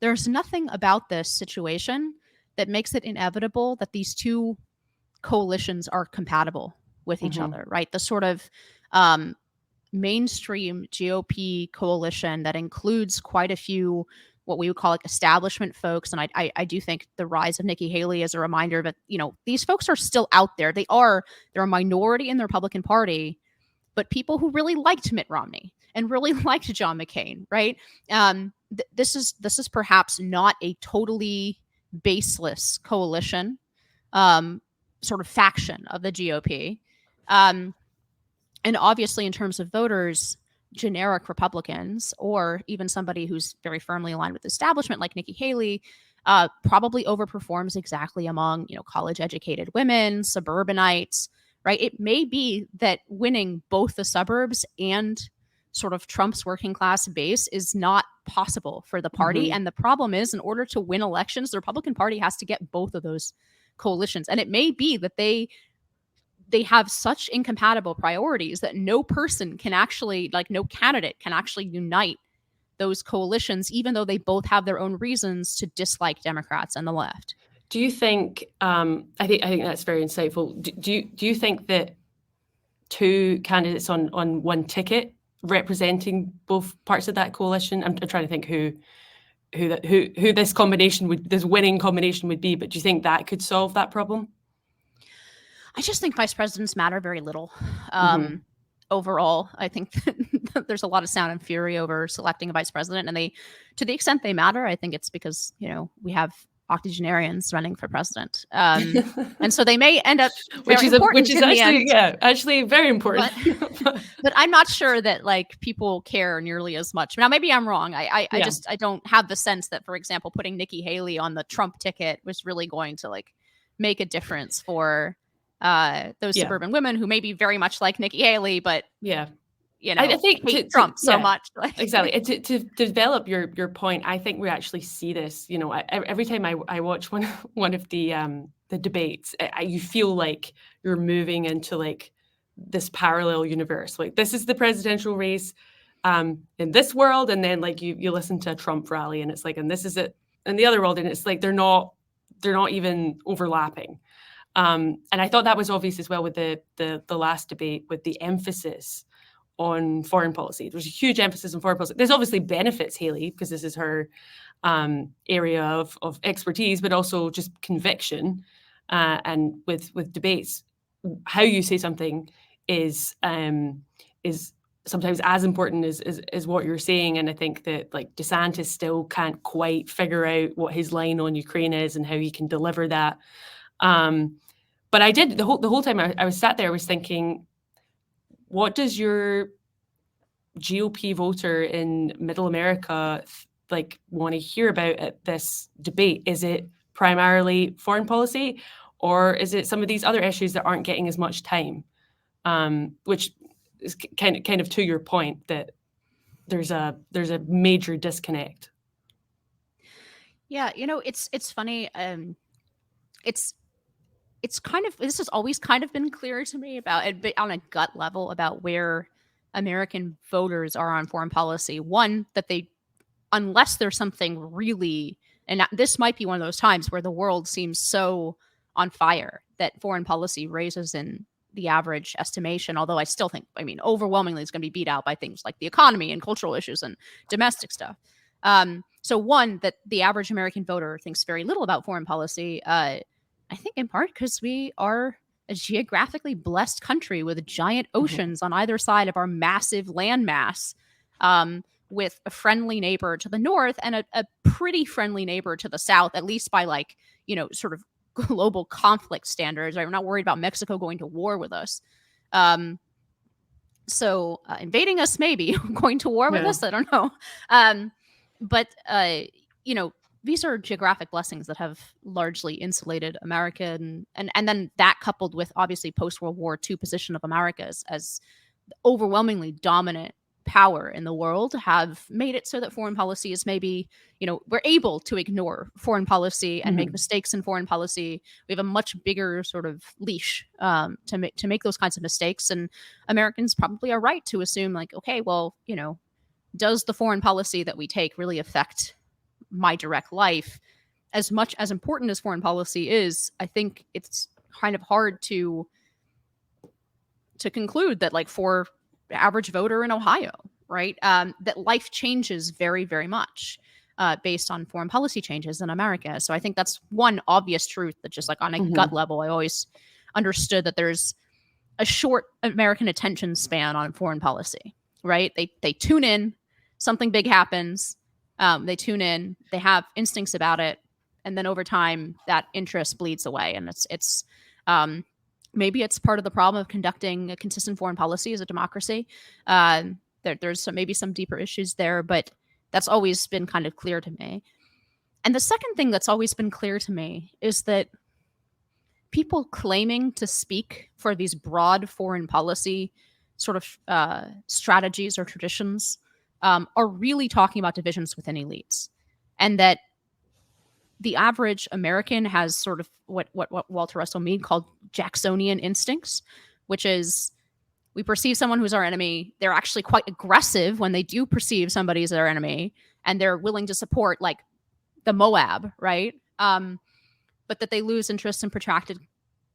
there's nothing about this situation that makes it inevitable that these two coalitions are compatible with each other, right? The sort of mainstream GOP coalition that includes quite a few what we would call like establishment folks. And I do think the rise of Nikki Haley is a reminder that, you know, these folks are still out there. They're a minority in the Republican Party, but people who really liked Mitt Romney and really liked John McCain, right? This is perhaps not a totally baseless coalition, sort of faction of the GOP. And obviously, in terms of voters, generic Republicans, or even somebody who's very firmly aligned with the establishment like Nikki Haley, probably overperforms exactly among, you know, college-educated women, suburbanites, right? It may be that winning both the suburbs and sort of Trump's working class base is not possible for the party. And the problem is, in order to win elections, the Republican Party has to get both of those coalitions. And it may be that they have such incompatible priorities that no person can actually, like no candidate can actually unite those coalitions, even though they both have their own reasons to dislike Democrats and the left. Do you think, I think that's very insightful. Do you think that two candidates on one ticket representing both parts of that coalition? I'm trying to think who this winning combination would be, but do you think that could solve that problem? I just think vice presidents matter very little. Overall, I think that there's a lot of sound and fury over selecting a vice president, and to the extent they matter, I think it's because, you know, we have octogenarians running for president, and so they may end up which is actually very important. But I'm not sure that like people care nearly as much. Now, maybe I'm wrong. I don't have the sense that, for example, putting Nikki Haley on the Trump ticket was really going to like make a difference for those suburban women who may be very much like Nikki Haley, but you know, I think hate Trump so much. Exactly. To develop your point, I think we actually see this. You know, every time I watch one of the debates, you feel like you're moving into like this parallel universe. Like, this is the presidential race in this world, and then like you listen to a Trump rally, and it's like, and this is it in the other world, and it's like they're not even overlapping. And I thought that was obvious as well with the last debate, with the emphasis on foreign policy. There's a huge emphasis on foreign policy. There's obviously benefits Haley, because this is her area of expertise, but also just conviction. and with debates, how you say something is sometimes as important as what you're saying. And I think that like DeSantis still can't quite figure out what his line on Ukraine is and how he can deliver that. But I did the whole time I was sat there, I was thinking, what does your GOP voter in Middle America like want to hear about at this debate? Is it primarily foreign policy, or is it some of these other issues that aren't getting as much time? Which is kind of to your point that there's a major disconnect. Yeah, it's funny. It's kind of, this has always kind of been clear to me about on a gut level about where American voters are on foreign policy. One, that they, unless there's something really, and this might be one of those times where the world seems so on fire that foreign policy raises in the average estimation. Although I still think, overwhelmingly it's going to be beat out by things like the economy and cultural issues and domestic stuff. So one, that the average American voter thinks very little about foreign policy. I think in part because we are a geographically blessed country with giant oceans on either side of our massive landmass, with a friendly neighbor to the north and a pretty friendly neighbor to the south, at least by sort of global conflict standards. Right? We're not worried about Mexico going to war with us. So invading us, maybe. Going to war with us, I don't know. But these are geographic blessings that have largely insulated America, and then that coupled with obviously post-World War II position of America as overwhelmingly dominant power in the world have made it so that foreign policy is maybe, we're able to ignore foreign policy and make mistakes in foreign policy. We have a much bigger sort of leash to make those kinds of mistakes, and Americans probably are right to assume like, okay, well, does the foreign policy that we take really affect my direct life? As much as important as foreign policy is, I think it's kind of hard to conclude that, like, for the average voter in Ohio, right, that life changes very, very much based on foreign policy changes in America. So I think that's one obvious truth that just like on a gut level, I always understood that there's a short American attention span on foreign policy, right? They tune in, something big happens, they tune in, they have instincts about it, and then over time that interest bleeds away. And it's maybe it's part of the problem of conducting a consistent foreign policy as a democracy. There's maybe some deeper issues there, but that's always been kind of clear to me. And the second thing that's always been clear to me is that people claiming to speak for these broad foreign policy sort of strategies or traditions are really talking about divisions within elites, and that the average American has sort of what Walter Russell Mead called Jacksonian instincts, which is we perceive someone who's our enemy. They're actually quite aggressive when they do perceive somebody as their enemy, and they're willing to support like the Moab, right? But that they lose interest in protracted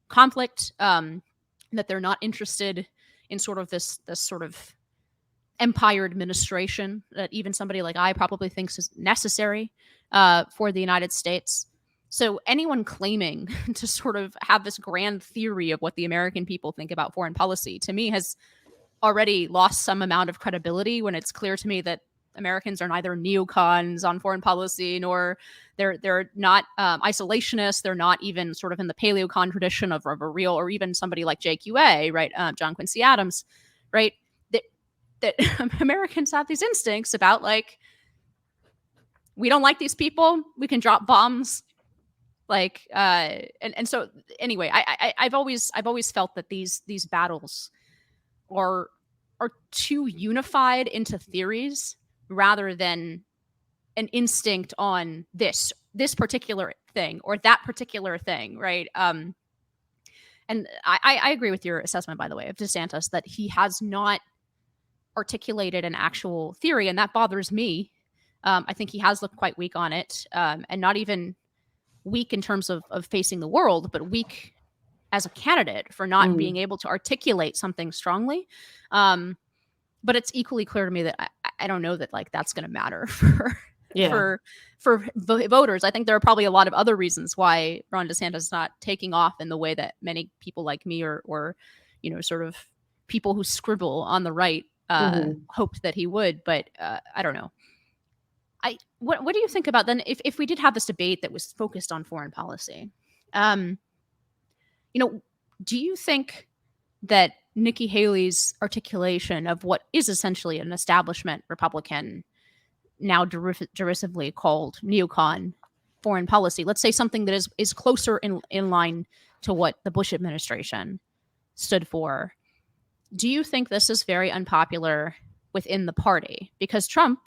conflict, that they're not interested in sort of this sort of empire administration that even somebody like I probably thinks is necessary for the United States. So anyone claiming to sort of have this grand theory of what the American people think about foreign policy, to me, has already lost some amount of credibility when it's clear to me that Americans are neither neocons on foreign policy, nor they're not isolationists. They're not even sort of in the paleocon tradition of a real, or even somebody like JQA, right? John Quincy Adams, right? That Americans have these instincts about like, we don't like these people, we can drop bombs, like and so anyway, I've always felt that these battles are too unified into theories rather than an instinct on this particular thing or that particular thing, right? And I agree with your assessment, by the way, of DeSantis, that he has not articulated an actual theory, and that bothers me. I think he has looked quite weak on it, and not even weak in terms of facing the world, but weak as a candidate for not being able to articulate something strongly. But it's equally clear to me that I don't know that like that's going to matter for Yeah. for voters. I think there are probably a lot of other reasons why Ron DeSantis is not taking off in the way that many people like me or sort of people who scribble on the right hoped that he would. But I don't know. What do you think about then if we did have this debate that was focused on foreign policy? Um, do you think that Nikki Haley's articulation of what is essentially an establishment Republican, now derisively called neocon foreign policy, let's say something that is closer in line to what the Bush administration stood for, do you think this is very unpopular within the party? Because Trump,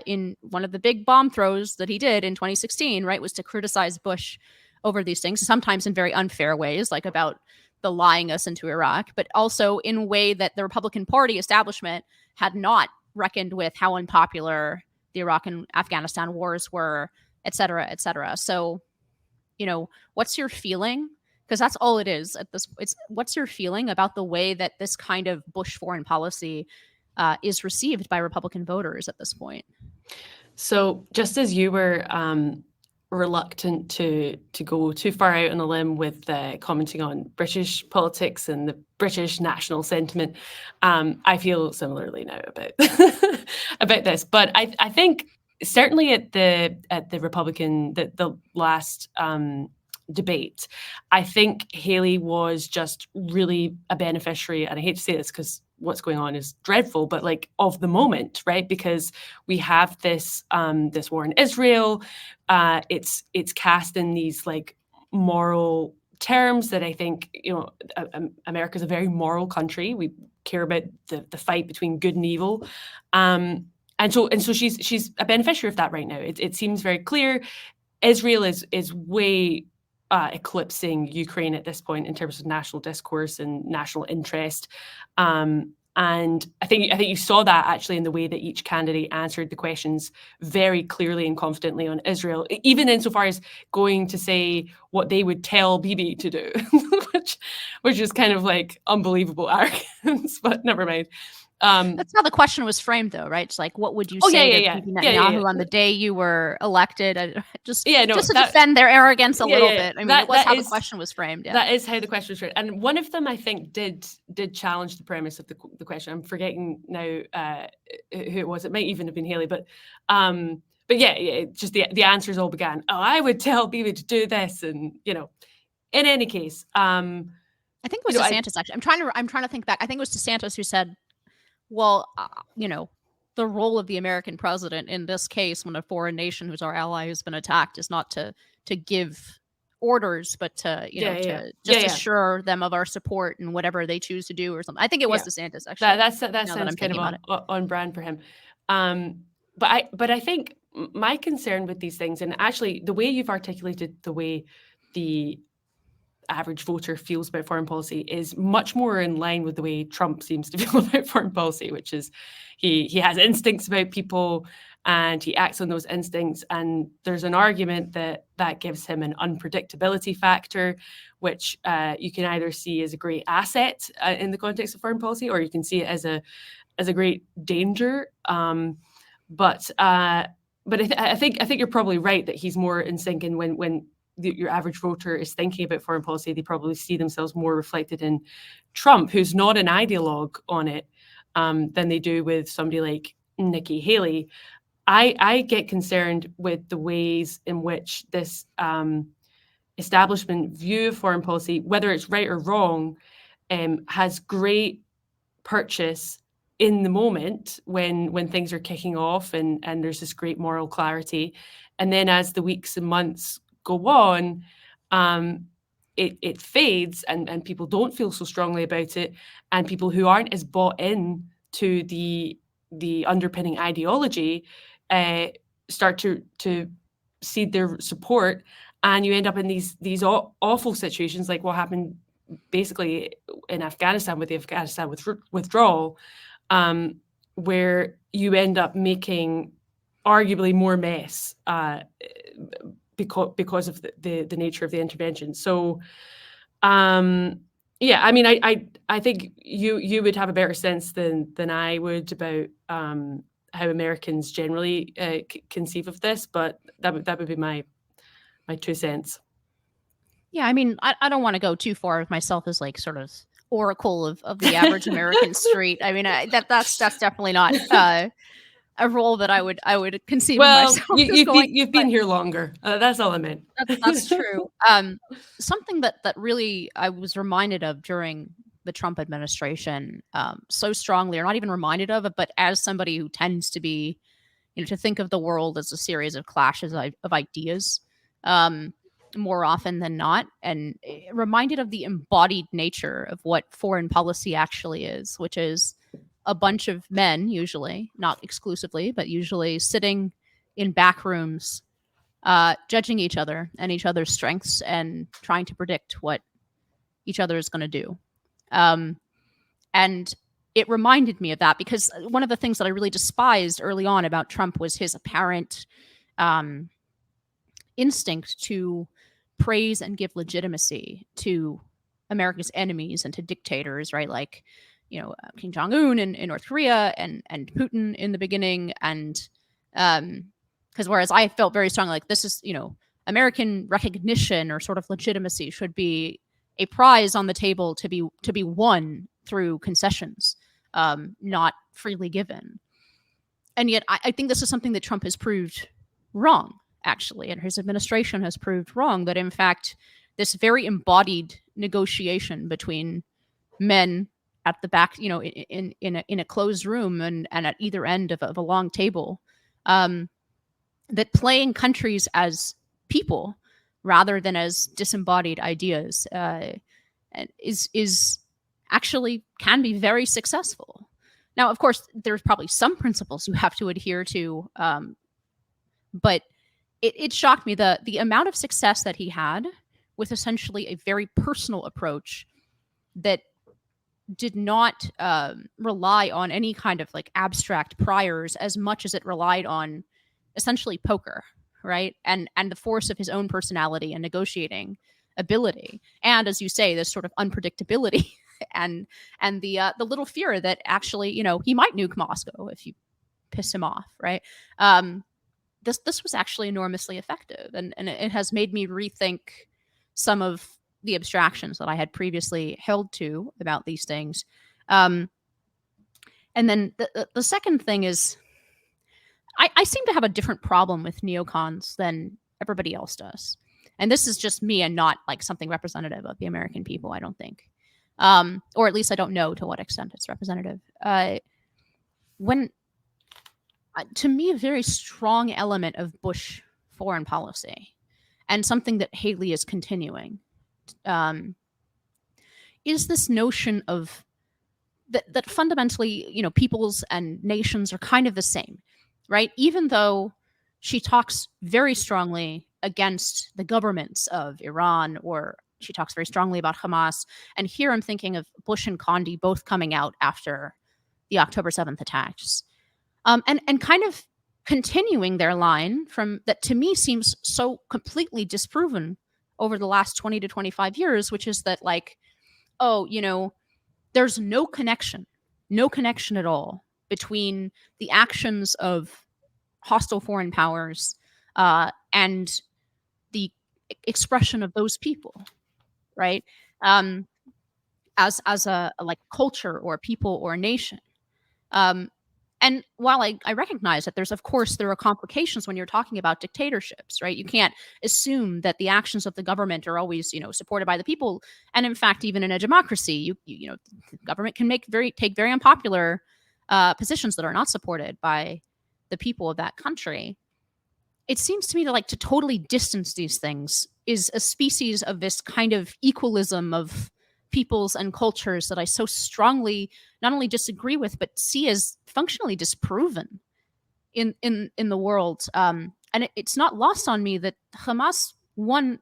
in one of the big bomb throws that he did in 2016, right, was to criticize Bush over these things, sometimes in very unfair ways, like about the lying us into Iraq, but also in a way that the Republican Party establishment had not reckoned with how unpopular the Iraq and Afghanistan wars were, et cetera, et cetera. So, what's your feeling? Because that's all it is at this. What's your feeling about the way that this kind of Bush foreign policy is received by Republican voters at this point? So just as you were reluctant to go too far out on a limb with commenting on British politics and the British national sentiment, I feel similarly now about about this. But I think certainly at the Republican the last debate, I think Haley was just really a beneficiary, and I hate to say this because what's going on is dreadful, but like of the moment, right? Because we have this this war in Israel. It's cast in these like moral terms that I think, America's a very moral country. We care about the fight between good and evil. And so she's a beneficiary of that right now. It seems very clear. Israel is way eclipsing Ukraine at this point in terms of national discourse and national interest. And I think you saw that actually in the way that each candidate answered the questions very clearly and confidently on Israel, even insofar as going to say what they would tell Bibi to do, which is kind of like unbelievable arrogance, but never mind. That's how the question was framed, though, right? It's like, what would you say to Bibi Netanyahu on the day you were elected? Just to defend their arrogance a little bit. I mean, it was how the question was framed. Yeah. That is how the question was framed. And one of them, I think, did challenge the premise of the question. I'm forgetting now who it was. It might even have been Haley, but yeah, just the answers all began, oh, I would tell Bibi to do this, and in any case, I think it was DeSantis. Actually, I'm trying to think back. I think it was DeSantis who said, well, the role of the American president in this case, when a foreign nation who's our ally has been attacked, is not to give orders, but to assure them of our support and whatever they choose to do or something. I think it was DeSantis, actually. That sounds kind of on brand for him. But I think my concern with these things, and actually the way you've articulated the way the average voter feels about foreign policy, is much more in line with the way Trump seems to feel about foreign policy, which is he has instincts about people and he acts on those instincts. And there's an argument that gives him an unpredictability factor, which you can either see as a great asset in the context of foreign policy, or you can see it as a great danger. But I think you're probably right that he's more in sync, and when your average voter is thinking about foreign policy, they probably see themselves more reflected in Trump, who's not an ideologue on it, than they do with somebody like Nikki Haley. I get concerned with the ways in which this establishment view of foreign policy, whether it's right or wrong, has great purchase in the moment when things are kicking off and there's this great moral clarity. And then as the weeks and months go on, it fades and people don't feel so strongly about it, and people who aren't as bought in to the underpinning ideology start to cede their support, and you end up in these awful situations like what happened basically in Afghanistan with the Afghanistan withdrawal, where you end up making arguably more mess because of the nature of the intervention. So, yeah, I mean, I think you would have a better sense than I would about how Americans generally conceive of this, but that would be my 2 cents. Yeah, I mean, I don't want to go too far of myself as like sort of oracle of the average American street. I mean, that's definitely not a role that I would conceive of Well, myself as going. you've But been here longer. That's all I meant. that's true. Something that really I was reminded of during the Trump administration, so strongly, or not even reminded of it, but as somebody who tends to be, to think of the world as a series of clashes of ideas, more often than not, and reminded of the embodied nature of what foreign policy actually is, which is a bunch of men, usually, not exclusively, but usually sitting in back rooms, judging each other and each other's strengths and trying to predict what each other is going to do. And it reminded me of that because one of the things that I really despised early on about Trump was his apparent instinct to praise and give legitimacy to America's enemies and to dictators, right? Like, Kim Jong-un in North Korea and Putin in the beginning. And because whereas I felt very strongly like this is, American recognition or sort of legitimacy should be a prize on the table to be won through concessions, not freely given. And yet I think this is something that Trump has proved wrong, actually, and his administration has proved wrong, that in fact, this very embodied negotiation between men at the back, in a closed room and at either end of a long table, that playing countries as people rather than as disembodied ideas is actually can be very successful. Now, of course, there's probably some principles you have to adhere to, but it shocked me the amount of success that he had with essentially a very personal approach that did not rely on any kind of like abstract priors as much as it relied on essentially poker, right? And the force of his own personality and negotiating ability, and as you say, this sort of unpredictability and the little fear that actually he might nuke Moscow if you piss him off, right? This was actually enormously effective, and it has made me rethink some of the abstractions that I had previously held to about these things. And then the second thing is, I seem to have a different problem with neocons than everybody else does. And this is just me and not like something representative of the American people, I don't think. Or at least I don't know to what extent it's representative. To me, a very strong element of Bush foreign policy, and something that Haley is continuing, is this notion of that fundamentally, peoples and nations are kind of the same, right? Even though she talks very strongly against the governments of Iran, or she talks very strongly about Hamas. And here I'm thinking of Bush and Condi both coming out after the October 7th attacks. And kind of continuing their line from that to me seems so completely disproven over the last 20 to 25 years, which is that like, there's no connection at all between the actions of hostile foreign powers and the expression of those people, right? As a like culture or people or nation. And while I recognize that there are complications when you're talking about dictatorships, right? You can't assume that the actions of the government are always, supported by the people. And in fact, even in a democracy, the government can take very unpopular positions that are not supported by the people of that country. It seems to me to totally distance these things is a species of this kind of equalism of peoples and cultures that I so strongly not only disagree with, but see as functionally disproven in the world. And it's not lost on me that Hamas won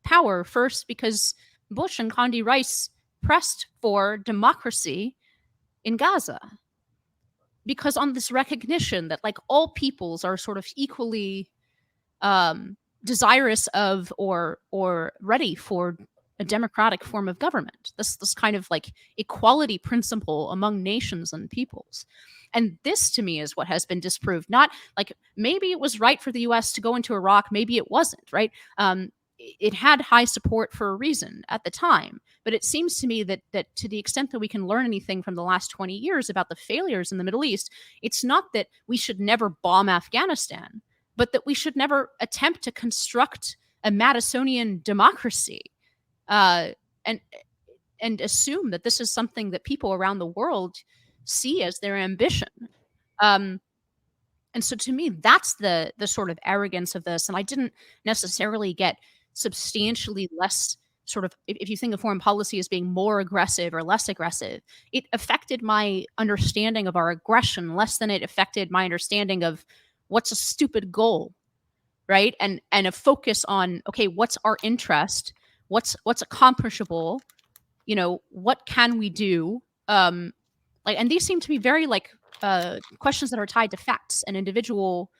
power first because Bush and Condi Rice pressed for democracy in Gaza. Because on this recognition that all peoples are sort of equally desirous of or ready for a democratic form of government, this kind of equality principle among nations and peoples. And this to me is what has been disproved. Not like maybe it was right for the US to go into Iraq, maybe it wasn't, right? It had high support for a reason at the time. But it seems to me that to the extent that we can learn anything from the last 20 years about the failures in the Middle East, it's not that we should never bomb Afghanistan, but that we should never attempt to construct a Madisonian democracy, and assume that this is something that people around the world see as their ambition. Um, and so to me, that's the sort of arrogance of this. And I didn't necessarily get substantially less sort of, if you think of foreign policy as being more aggressive or less aggressive, it affected my understanding of our aggression less than it affected my understanding of what's a stupid goal, right? And a focus on, okay, what's our interest? What's accomplishable? What can we do? And these seem to be very questions that are tied to facts and individual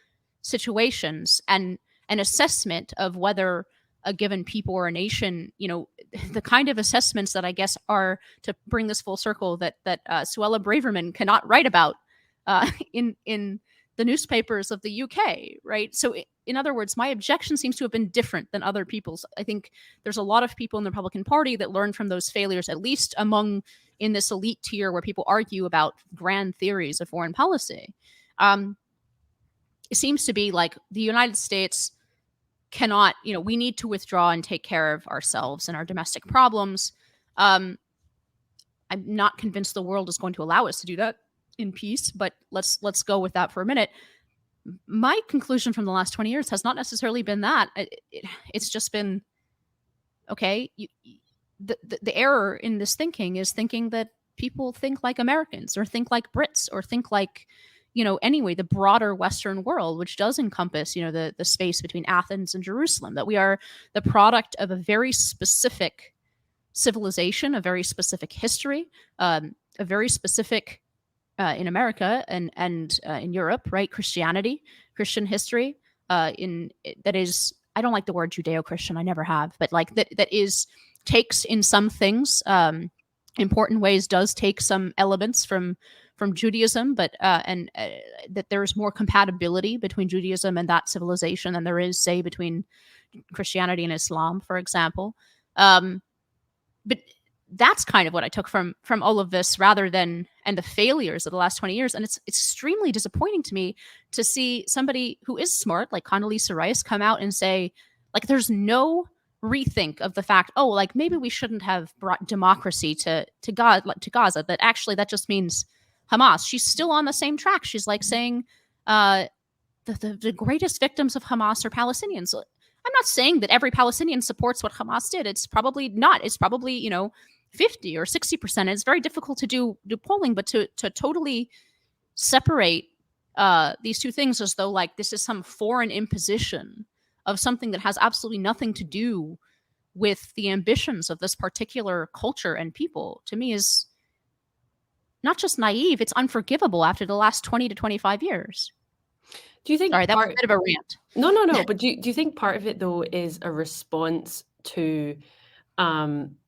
situations, and an assessment of whether a given people or a nation, the kind of assessments that I guess are, to bring this full circle, that Suella Braverman cannot write about in the newspapers of the UK, right? So in other words, my objection seems to have been different than other people's. I think there's a lot of people in the Republican Party that learn from those failures, at least in this elite tier where people argue about grand theories of foreign policy. It seems to be like the United States cannot, we need to withdraw and take care of ourselves and our domestic problems. I'm not convinced the world is going to allow us to do that in peace, but let's go with that for a minute. My conclusion from the last 20 years has not necessarily been that. It's just been, okay, the error in this thinking is thinking that people think like Americans or think like Brits or think like, anyway, the broader Western world, which does encompass, the space between Athens and Jerusalem, that we are the product of a very specific civilization, a very specific history, a very specific, in America and in Europe, right? Christian history, that is, I don't like the word Judeo-Christian, I never have, but like that takes in some things, important ways, does take some elements from Judaism, but that there's more compatibility between Judaism and that civilization than there is, say, between Christianity and Islam, for example. But that's kind of what I took from all of this, rather than, and the failures of the last 20 years. And it's extremely disappointing to me to see somebody who is smart, like Condoleezza Rice, come out and say, like, there's no rethink of the fact, oh, like maybe we shouldn't have brought democracy to Gaza, that actually that just means Hamas. She's still on the same track. She's like saying the greatest victims of Hamas are Palestinians. I'm not saying that every Palestinian supports what Hamas did. It's probably not. It's probably, 50 or 60%. It's very difficult to do polling, but to totally separate these two things as though like this is some foreign imposition of something that has absolutely nothing to do with the ambitions of this particular culture and people, to me is not just naive, it's unforgivable after the last 20 to 25 years. Do you think... Sorry, that was a bit of a rant. No. But do you think part of it, though, is a response to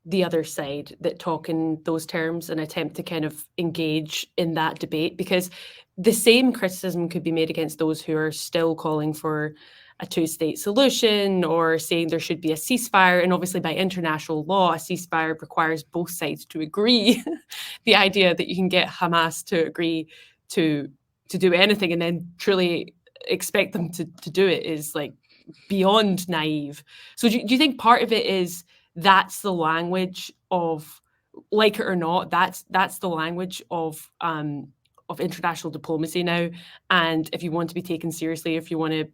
the other side that talk in those terms and attempt to kind of engage in that debate? Because the same criticism could be made against those who are still calling for a two-state solution or saying there should be a ceasefire. And obviously by international law, a ceasefire requires both sides to agree. The idea that you can get Hamas to agree to do anything and then truly expect them to do it is like beyond naive. So do you think part of it is that's the language of, like it or not, that's the language of international diplomacy now? And if you want to be taken seriously, if you want to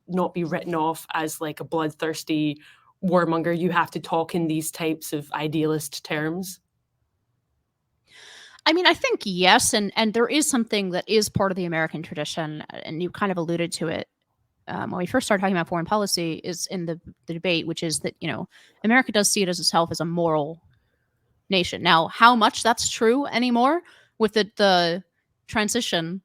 not be written off as like a bloodthirsty warmonger, you have to talk in these types of idealist terms? I mean, I think yes, and there is something that is part of the American tradition, and you kind of alluded to it when we first started talking about foreign policy, is in the debate, which is that, America does see it as itself as a moral nation. Now, how much that's true anymore with the transition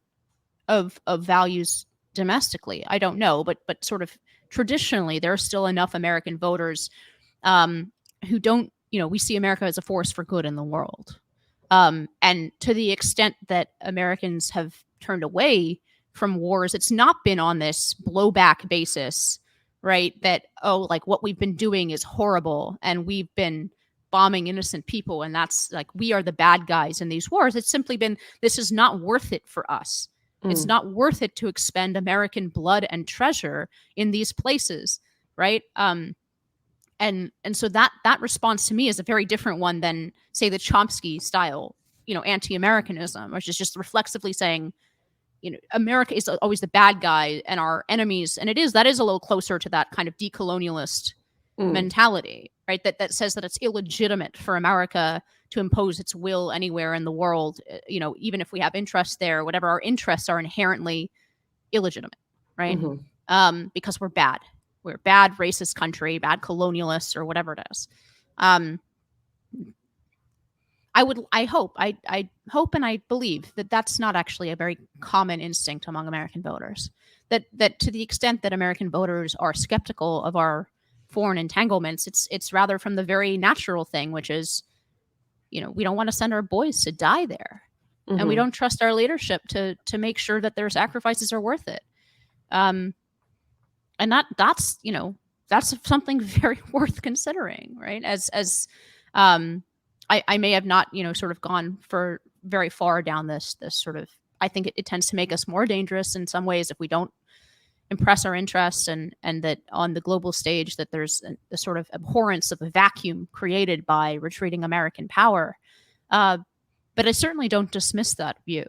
of values domestically, I don't know, but sort of traditionally, there are still enough American voters who don't, we see America as a force for good in the world. And to the extent that Americans have turned away from wars, it's not been on this blowback basis, right? That, oh, like what we've been doing is horrible and we've been bombing innocent people and that's like we are the bad guys in these wars. It's simply been, this is not worth it for us. It's not worth it to expend American blood and treasure in these places, right? And so that response to me is a very different one than, say, the Chomsky style, anti-Americanism, which is just reflexively saying, America is always the bad guy and our enemies, and that is a little closer to that kind of decolonialist mentality, right? That says that it's illegitimate for America to impose its will anywhere in the world, even if we have interests there, whatever our interests are inherently illegitimate, right? Because we're bad. We're a bad racist country, bad colonialists, or whatever it is. I hope and I believe that that's not actually a very common instinct among American voters. That to the extent that American voters are skeptical of our foreign entanglements, it's rather from the very natural thing, which is, we don't want to send our boys to die there, and we don't trust our leadership to make sure that their sacrifices are worth it. And that's something very worth considering, right? I may have not, sort of gone for very far down this sort of, I think it tends to make us more dangerous in some ways if we don't impress our interests, and that on the global stage that there's a sort of abhorrence of a vacuum created by retreating American power. But I certainly don't dismiss that view.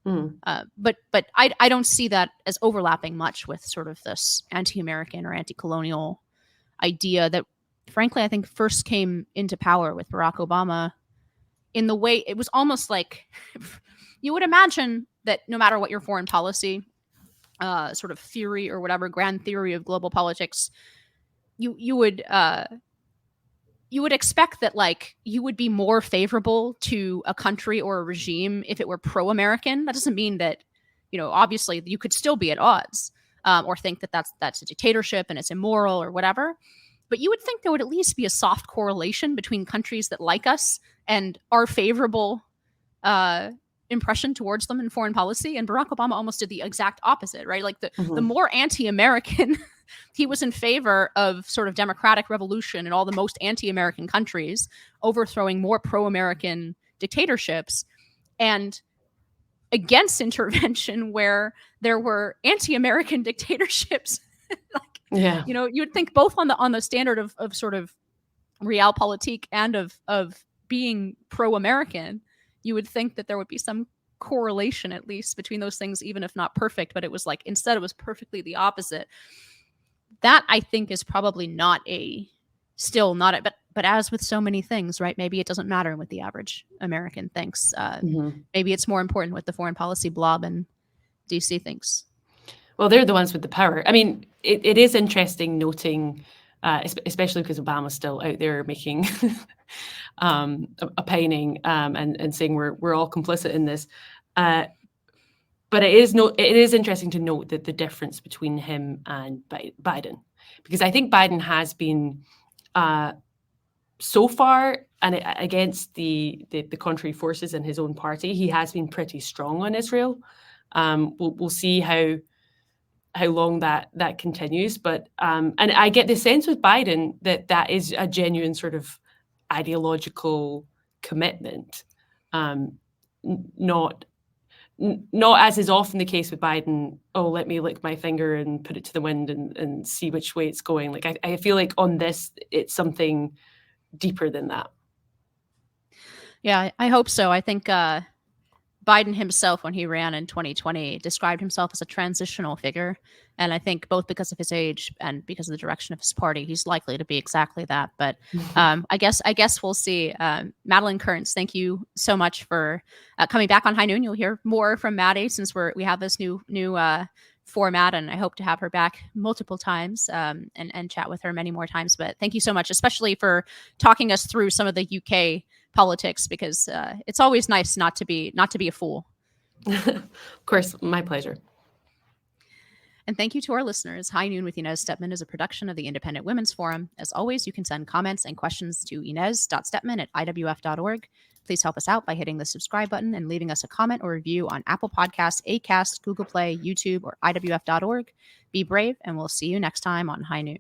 But I don't see that as overlapping much with sort of this anti-American or anti-colonial idea that, frankly, I think first came into power with Barack Obama, in the way it was almost like you would imagine that no matter what your foreign policy sort of theory or whatever grand theory of global politics, you would expect that, like, you would be more favorable to a country or a regime if it were pro-American. That doesn't mean that, obviously you could still be at odds or think that that's a dictatorship and it's immoral or whatever. But you would think there would at least be a soft correlation between countries that like us and our favorable impression towards them in foreign policy. And Barack Obama almost did the exact opposite, right? Like the more anti-American he was in favor of sort of democratic revolution in all the most anti-American countries, overthrowing more pro-American dictatorships, and against intervention where there were anti-American dictatorships. You would think both on the standard of sort of realpolitik and of being pro-American, you would think that there would be some correlation at least between those things, even if not perfect. But it was like, instead it was perfectly the opposite. That, I think, is probably but as with so many things, right? Maybe it doesn't matter what the average American thinks. Maybe it's more important what the foreign policy blob in DC thinks. Well, they're the ones with the power. I mean, it is interesting noting, especially because Obama's still out there making opining and saying we're all complicit in this. But it is interesting to note that the difference between him and Biden, because I think Biden has been so far, and against the contrary forces in his own party, he has been pretty strong on Israel. We'll see how long that continues, but and I get the sense with Biden that is a genuine sort of ideological commitment, not as is often the case with Biden, oh, let me lick my finger and put it to the wind and see which way it's going. Like, I feel like on this, it's something deeper than that. Yeah, I hope so. I think Biden himself, when he ran in 2020, described himself as a transitional figure. And I think both because of his age and because of the direction of his party, he's likely to be exactly that. But I guess we'll see. Madeleine Kearns, thank you so much for coming back on High Noon. You'll hear more from Maddie since we have this new format, and I hope to have her back multiple times and chat with her many more times. But thank you so much, especially for talking us through some of the UK politics, because it's always nice not to be a fool. Of course, my pleasure. And thank you to our listeners. High Noon with Inez Stepman is a production of the Independent Women's Forum. As always, you can send comments and questions to inez.stepman@iwf.org. Please help us out by hitting the subscribe button and leaving us a comment or review on Apple Podcasts, Acast, Google Play, YouTube, or IWF.org. Be brave, and we'll see you next time on High Noon.